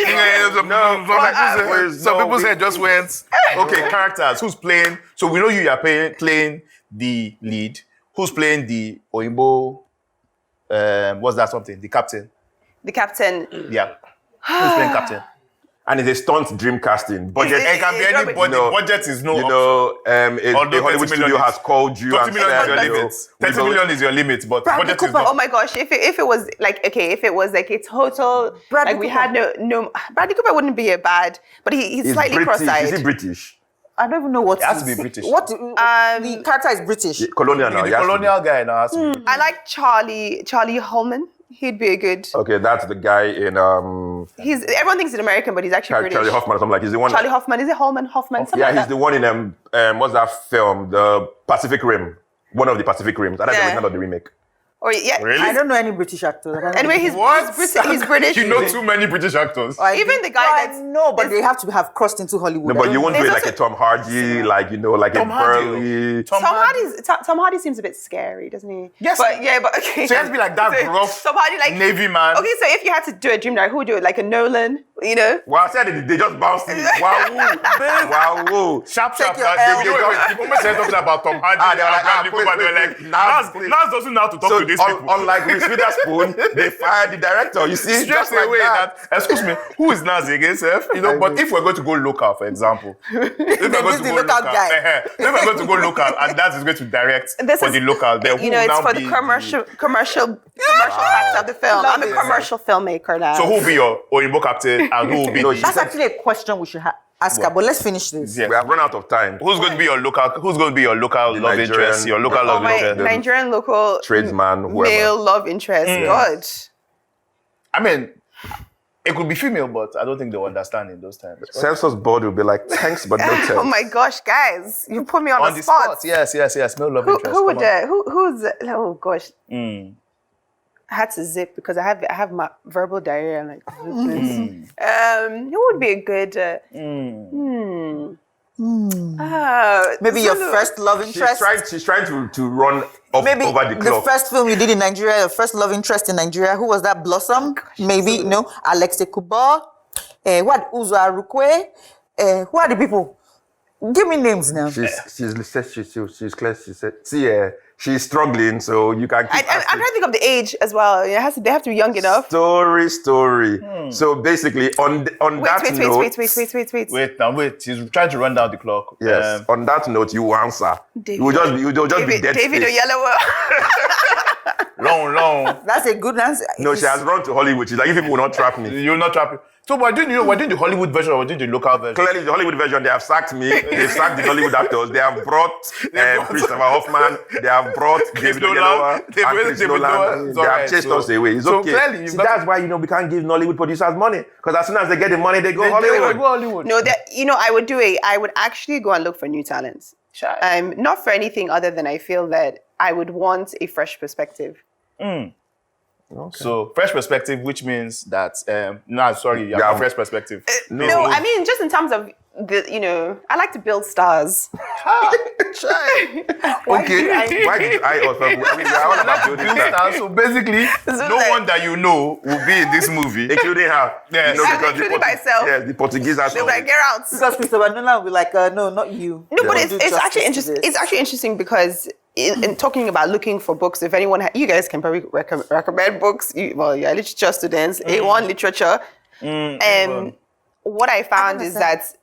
Speaker 3: Some people said just went. Okay, characters. Who's playing? So we know you are playing the lead. Who's playing the Oyinbo? What's that something? The captain.
Speaker 4: The captain.
Speaker 3: Yeah. Who's playing captain?
Speaker 1: And it's a stunt dream casting. Budget.
Speaker 3: It can be anybody. Budget is no option.
Speaker 1: A Hollywood studio has called you
Speaker 3: 30
Speaker 1: and
Speaker 3: million is your
Speaker 1: said,
Speaker 3: limit. 30 million is your limit, but
Speaker 4: Bradley
Speaker 3: budget
Speaker 4: Cooper.
Speaker 3: is not.
Speaker 4: Oh my gosh! If it was like a total
Speaker 2: Bradley
Speaker 4: we
Speaker 2: Cooper.
Speaker 4: had no Bradley Cooper wouldn't be a bad, but he's
Speaker 1: He's
Speaker 4: slightly
Speaker 1: British.
Speaker 4: cross-eyed.
Speaker 1: Is he British?
Speaker 2: I don't even know what.
Speaker 3: It has to
Speaker 2: is-
Speaker 3: be British.
Speaker 2: What? The character is British.
Speaker 1: Colonial now.
Speaker 3: The
Speaker 1: he has to be.
Speaker 3: colonial guy now has to be.
Speaker 4: I like Charlie Holman. He'd be a good.
Speaker 1: Okay, that's the guy in
Speaker 4: Everyone thinks he's American, but he's actually British.
Speaker 1: Charlie Hoffman or something like. He's the one.
Speaker 4: Charlie Hoffman. Is it Hoffman? Something
Speaker 1: Yeah,
Speaker 4: like
Speaker 1: he's
Speaker 4: that.
Speaker 1: the one in what's that film? The Pacific Rim. One of the Pacific Rims. And that's the
Speaker 4: Yeah.
Speaker 1: original of the remake.
Speaker 4: Or yeah.
Speaker 3: Really?
Speaker 2: I don't know any British actors. I don't know.
Speaker 4: Anyway, he's British.
Speaker 3: You know too many British actors.
Speaker 4: Even the guy that's
Speaker 2: no, but they have to have crossed into Hollywood.
Speaker 1: No, but you won't do it
Speaker 4: There's
Speaker 1: like a Tom Hardy, like
Speaker 3: Tom
Speaker 1: a
Speaker 3: Hardy.
Speaker 1: burly.
Speaker 4: Tom Hardy seems a bit scary, doesn't he?
Speaker 3: Yes.
Speaker 4: But okay.
Speaker 3: So it has to be like that
Speaker 4: So,
Speaker 3: rough
Speaker 4: Tom Hardy, like
Speaker 3: Navy man.
Speaker 4: Okay, so if you had to do a dream director, who would do it? Like a Nolan you know.
Speaker 1: Well, I said they just bounced me. Wow.
Speaker 3: Sharp.
Speaker 2: Take your
Speaker 3: They
Speaker 2: L.
Speaker 3: the moment said something about Tom Hardy,
Speaker 1: they were like,
Speaker 3: they were like,
Speaker 1: please.
Speaker 3: Nas doesn't know how to talk
Speaker 1: So
Speaker 3: to these people.
Speaker 1: unlike Reese Witherspoon, they fired the director. You see,
Speaker 3: Straight
Speaker 1: just like
Speaker 3: away
Speaker 1: that.
Speaker 3: excuse me, who is Nas again, Seth? You know, but if we're going to go local, for example, if we're going
Speaker 2: use
Speaker 3: to
Speaker 2: the
Speaker 3: go
Speaker 2: local guy.
Speaker 3: if we're going to go local, and that is going to direct for the local, then
Speaker 4: You
Speaker 3: who
Speaker 4: know,
Speaker 3: will
Speaker 4: it's
Speaker 3: now
Speaker 4: for
Speaker 3: be
Speaker 4: the commercial part of the film. I'm a commercial filmmaker now.
Speaker 3: So who will be your Oyinbo captain, and who will be?
Speaker 1: No,
Speaker 3: the-
Speaker 2: That's actually a question we should ask her, but let's finish this.
Speaker 3: Yeah.
Speaker 1: We have run out of time.
Speaker 3: Who's going to be your local? Who's going to be your local
Speaker 1: The
Speaker 3: love
Speaker 1: Nigerian-
Speaker 3: interest? Your local love
Speaker 4: my
Speaker 3: interest.
Speaker 4: Nigerian local
Speaker 1: Tradesman, whoever.
Speaker 4: male love interest. God.
Speaker 3: I mean, it could be female, but I don't think they'll understand in those times.
Speaker 1: Census board will be like, thanks, but no thanks.
Speaker 4: Oh my gosh, guys, you put me on,
Speaker 3: the
Speaker 4: the spot.
Speaker 3: yes. Male love interest.
Speaker 4: Who would
Speaker 3: Come on.
Speaker 4: who's oh gosh. I had to zip because I have my verbal diarrhea like who would be a good
Speaker 2: Maybe your
Speaker 4: Zulu.
Speaker 2: first love interest.
Speaker 1: She's trying to run up
Speaker 2: Maybe
Speaker 1: over the
Speaker 2: the
Speaker 1: clock.
Speaker 2: first film you did in Nigeria, your first love interest in Nigeria. Who was that? Blossom? Maybe, no. Alex Ekubo. What? Uzo Arukwe. Who are the people? Give me names now.
Speaker 1: She's clear. She said, see, she's struggling, so you can keep
Speaker 4: I'm
Speaker 1: asking.
Speaker 4: trying to think of the age as well. They have to be young enough.
Speaker 1: Story. So basically, on that note,
Speaker 3: Wait. He's trying to run down the clock.
Speaker 1: yes. On that note, you will answer. You will just be dead
Speaker 4: David
Speaker 1: face.
Speaker 4: Oyalowo.
Speaker 3: Long.
Speaker 2: That's a good answer.
Speaker 1: No, she has run to Hollywood. She's like, if people will not trap me.
Speaker 3: You'll not trap it. So we're doing the Hollywood version or we're doing the local version?
Speaker 1: Clearly, the Hollywood version, they have sacked me. They've sacked the Hollywood actors. They have brought Christopher Hoffman. They have brought David
Speaker 3: Nolan.
Speaker 1: Oyindamola
Speaker 3: They've
Speaker 1: and
Speaker 3: brought
Speaker 1: Chris
Speaker 3: David
Speaker 1: Nolan.
Speaker 3: Nolan. It's
Speaker 1: They have
Speaker 3: alright,
Speaker 1: chased
Speaker 3: so-
Speaker 1: us away. It's
Speaker 3: so
Speaker 1: okay.
Speaker 3: clearly you've
Speaker 1: See,
Speaker 3: got-
Speaker 1: that's why, we can't give Nollywood producers money. Because as soon as they get the money, they go Hollywood.
Speaker 4: No, I would actually go and look for new talents. Not for anything other than I feel that I would want a fresh perspective.
Speaker 1: Okay.
Speaker 3: So fresh perspective, which means that you have a fresh perspective.
Speaker 4: No, I mean just in terms of I like to build stars.
Speaker 1: Okay. Why did I also? I mean, we are all about building stars.
Speaker 3: So basically, no one that you know will be in this movie.
Speaker 1: Including her.
Speaker 3: Yes.
Speaker 4: Including myself.
Speaker 1: Yes, the Portuguese are
Speaker 4: They'll be like, get out.
Speaker 2: Because Christopher Nolan will be like, no, not you.
Speaker 4: No, but
Speaker 2: Don't do
Speaker 4: it's actually
Speaker 2: justice to
Speaker 4: interesting.
Speaker 2: this.
Speaker 4: It's actually interesting because in talking about looking for books, if anyone, you guys can probably recommend books. You're literature students, A1 literature. What I found is that,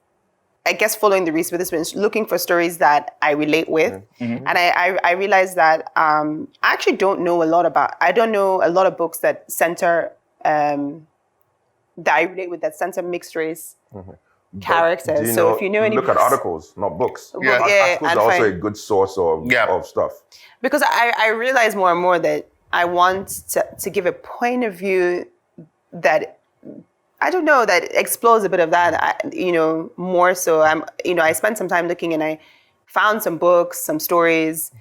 Speaker 4: I guess following the Reese Witherspoon, looking for stories that I relate with. And I realized that I actually don't know a lot of books that center, that I relate with, that center mixed race characters. So if you know any
Speaker 1: look
Speaker 4: books,
Speaker 1: at articles, not books.
Speaker 4: Yeah,
Speaker 1: Articles
Speaker 4: and
Speaker 1: are also
Speaker 4: fine.
Speaker 1: a good source of stuff.
Speaker 4: Because I realize more and more that I want to give a point of view that, I don't know, that explores a bit of that, more so. I spent some time looking and I found some books, some stories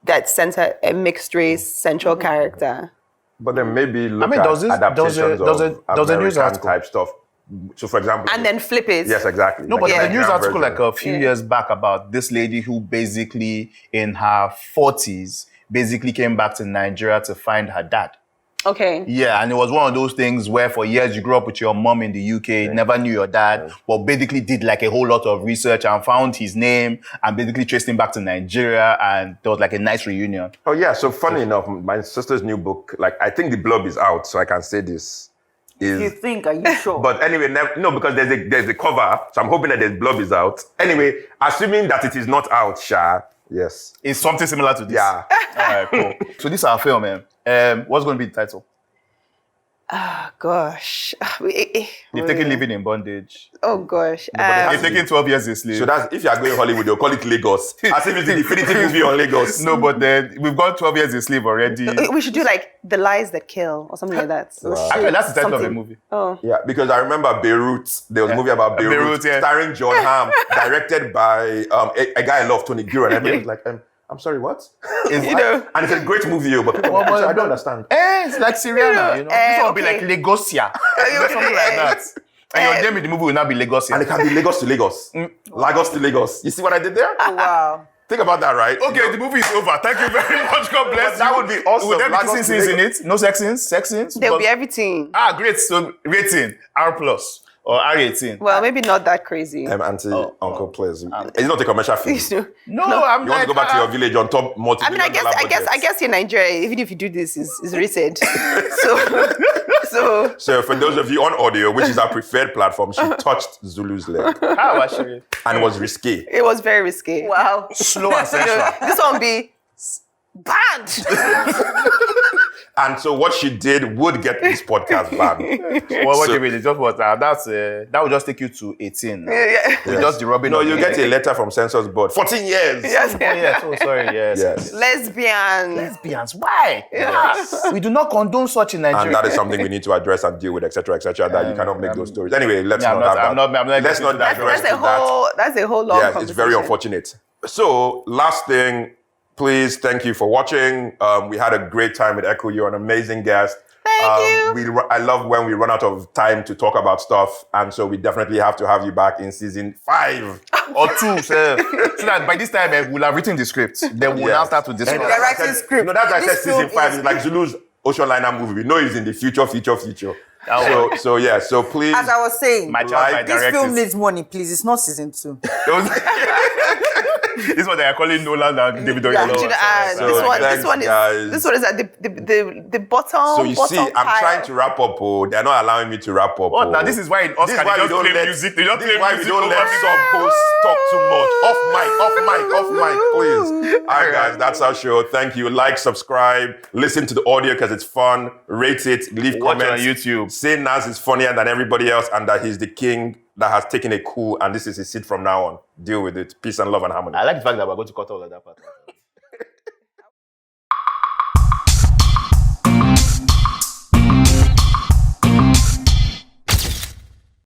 Speaker 4: that center a mixed race central character.
Speaker 1: But then maybe look
Speaker 3: does
Speaker 1: at adaptations
Speaker 3: does a
Speaker 1: of
Speaker 3: news
Speaker 1: American
Speaker 3: article
Speaker 1: type stuff. So, for example,
Speaker 4: And then flip it.
Speaker 1: yes, exactly.
Speaker 3: No, but
Speaker 1: Like
Speaker 3: there's a news
Speaker 1: Nigerian
Speaker 3: article
Speaker 1: version.
Speaker 3: like a few years back about this lady who basically in her 40s basically came back to Nigeria to find her dad.
Speaker 4: Okay.
Speaker 3: Yeah, and it was one of those things where for years you grew up with your mom in the UK, never knew your dad, but basically did like a whole lot of research and found his name and basically traced him back to Nigeria, and there was like a nice reunion.
Speaker 1: Oh yeah. So funny enough, my sister's new book, like I think the blurb is out, so I can say this.
Speaker 2: You think, are you sure?
Speaker 1: But anyway, no, because there's a cover, so I'm hoping that the blurb is out. Anyway, assuming that it is not out, Sha, yes.
Speaker 3: It's something similar to this.
Speaker 1: Yeah.
Speaker 3: All right, cool. So this is our film, man. What's going to be the title?
Speaker 4: Gosh.
Speaker 3: They've taken Living in Bondage.
Speaker 4: Oh gosh.
Speaker 3: They've taken 12 years a slave.
Speaker 1: So that's, if you are going Hollywood, they'll call it Lagos. As if it's the definitive movie on Lagos.
Speaker 3: No, but then we've got 12 years a slave already.
Speaker 4: We should do like The Lies That Kill or something like that.
Speaker 3: Actually, that's the title of the
Speaker 4: Something.
Speaker 3: movie.
Speaker 4: Oh.
Speaker 1: Yeah, because I remember Beirut. There was a movie about Beirut,
Speaker 3: Beirut, yeah.
Speaker 1: starring John Hamm, directed by a guy I love, Tony Giron. And everybody was like, I'm sorry, what? And it's a great movie, but people, I don't understand.
Speaker 3: It's like Syriana, you know. This one will be like
Speaker 4: okay.
Speaker 3: Lagosia. Something like that. And your name in the movie will now be Lagosia.
Speaker 1: And it can be Lagos to Lagos. Lagos to Lagos. You see what I did there?
Speaker 2: Oh, wow.
Speaker 1: Think about that, right?
Speaker 3: Okay, the movie is over. Thank you very much. God bless
Speaker 1: But that
Speaker 3: you.
Speaker 1: would be awesome.
Speaker 3: Would there be
Speaker 1: Lagos
Speaker 3: kissing
Speaker 1: to
Speaker 3: scenes in
Speaker 1: Lagos.
Speaker 3: it? No sex scenes? Sex scenes?
Speaker 4: There'll be everything.
Speaker 3: Great. So rating R plus or R18.
Speaker 4: Well, maybe not that crazy.
Speaker 1: Auntie, uncle, please. It's not a commercial film.
Speaker 3: No, I'm
Speaker 1: You want to go back to your village on top multi.
Speaker 4: I mean, I guess in Nigeria, even if you do this, is rated. so
Speaker 1: So for those of you on audio, which is our preferred platform, she touched Zulu's leg
Speaker 3: How actually?
Speaker 1: and it was risky.
Speaker 4: it was very risky.
Speaker 2: Wow.
Speaker 3: Slow and sensual.
Speaker 4: This one would be banned.
Speaker 1: And so what she did would get this podcast banned.
Speaker 3: Well, what
Speaker 1: So-
Speaker 3: you mean? It's just what that will just take you to 18. Now.
Speaker 4: Yeah.
Speaker 3: It's just the rubbing.
Speaker 1: No,
Speaker 3: of
Speaker 1: you
Speaker 3: the-
Speaker 1: get a letter from Census Board. 14 years.
Speaker 4: Yes.
Speaker 3: Oh, yes. Oh, sorry. Yes.
Speaker 1: Yes.
Speaker 4: Lesbian.
Speaker 3: Lesbians. Why?
Speaker 1: Yes.
Speaker 3: We do not condone such in Nigeria.
Speaker 1: And that is something we need to address and deal with, etc., that you cannot make those stories. Anyway, let's
Speaker 3: Yeah,
Speaker 1: not have that.
Speaker 3: I'm not
Speaker 1: Let's
Speaker 3: getting
Speaker 1: not
Speaker 3: into that.
Speaker 1: digress
Speaker 4: That's
Speaker 1: to that.
Speaker 4: that's a whole long
Speaker 1: Yes,
Speaker 4: conversation.
Speaker 1: it's very unfortunate. So, last thing, please, thank you for watching. We had a great time with Eku. You're an amazing guest.
Speaker 4: Thank you.
Speaker 1: I love when we run out of time to talk about stuff, and so we definitely have to have you back in season 5.
Speaker 3: Or 2, so that by this time we'll have written the script. Then we'll now start to discuss.
Speaker 1: And
Speaker 2: They're
Speaker 1: that's why I
Speaker 2: writing
Speaker 1: said-
Speaker 2: script.
Speaker 1: No, that's why I said
Speaker 2: This film
Speaker 1: season 5
Speaker 2: is-
Speaker 1: is like Zulu's Ocean Liner movie. We know it's in the future. So please.
Speaker 2: As I was saying,
Speaker 3: My child, my
Speaker 2: this film
Speaker 3: directives.
Speaker 2: needs money, please. It's not season 2.
Speaker 3: This is what they are calling Yolanda and David
Speaker 2: Yeah.
Speaker 3: Oyindamola.
Speaker 1: thanks, guys.
Speaker 4: This one is at the bottom.
Speaker 1: So you see,
Speaker 4: bottom
Speaker 1: I'm
Speaker 4: pile.
Speaker 1: trying to wrap up. Oh, they're not allowing me to wrap up.
Speaker 3: What?
Speaker 1: Oh.
Speaker 3: Now this is why in Oscar
Speaker 1: This is why
Speaker 3: they
Speaker 1: we
Speaker 3: just
Speaker 1: don't
Speaker 3: play
Speaker 1: let
Speaker 3: music. They just
Speaker 1: this
Speaker 3: play
Speaker 1: is why we
Speaker 3: music
Speaker 1: don't
Speaker 3: over
Speaker 1: let
Speaker 3: people.
Speaker 1: some hosts talk too much. Off mic, please. All right, guys, that's our show. Thank you. Like, subscribe, listen to the audio because it's fun. Rate it, leave
Speaker 3: Watch it on
Speaker 1: comments.
Speaker 3: YouTube.
Speaker 1: Say Nas is funnier than everybody else and that he's the king that has taken a coup and this is his seat from now on. Deal with it. Peace and love and harmony.
Speaker 3: I like the fact that we're going to cut all of that part.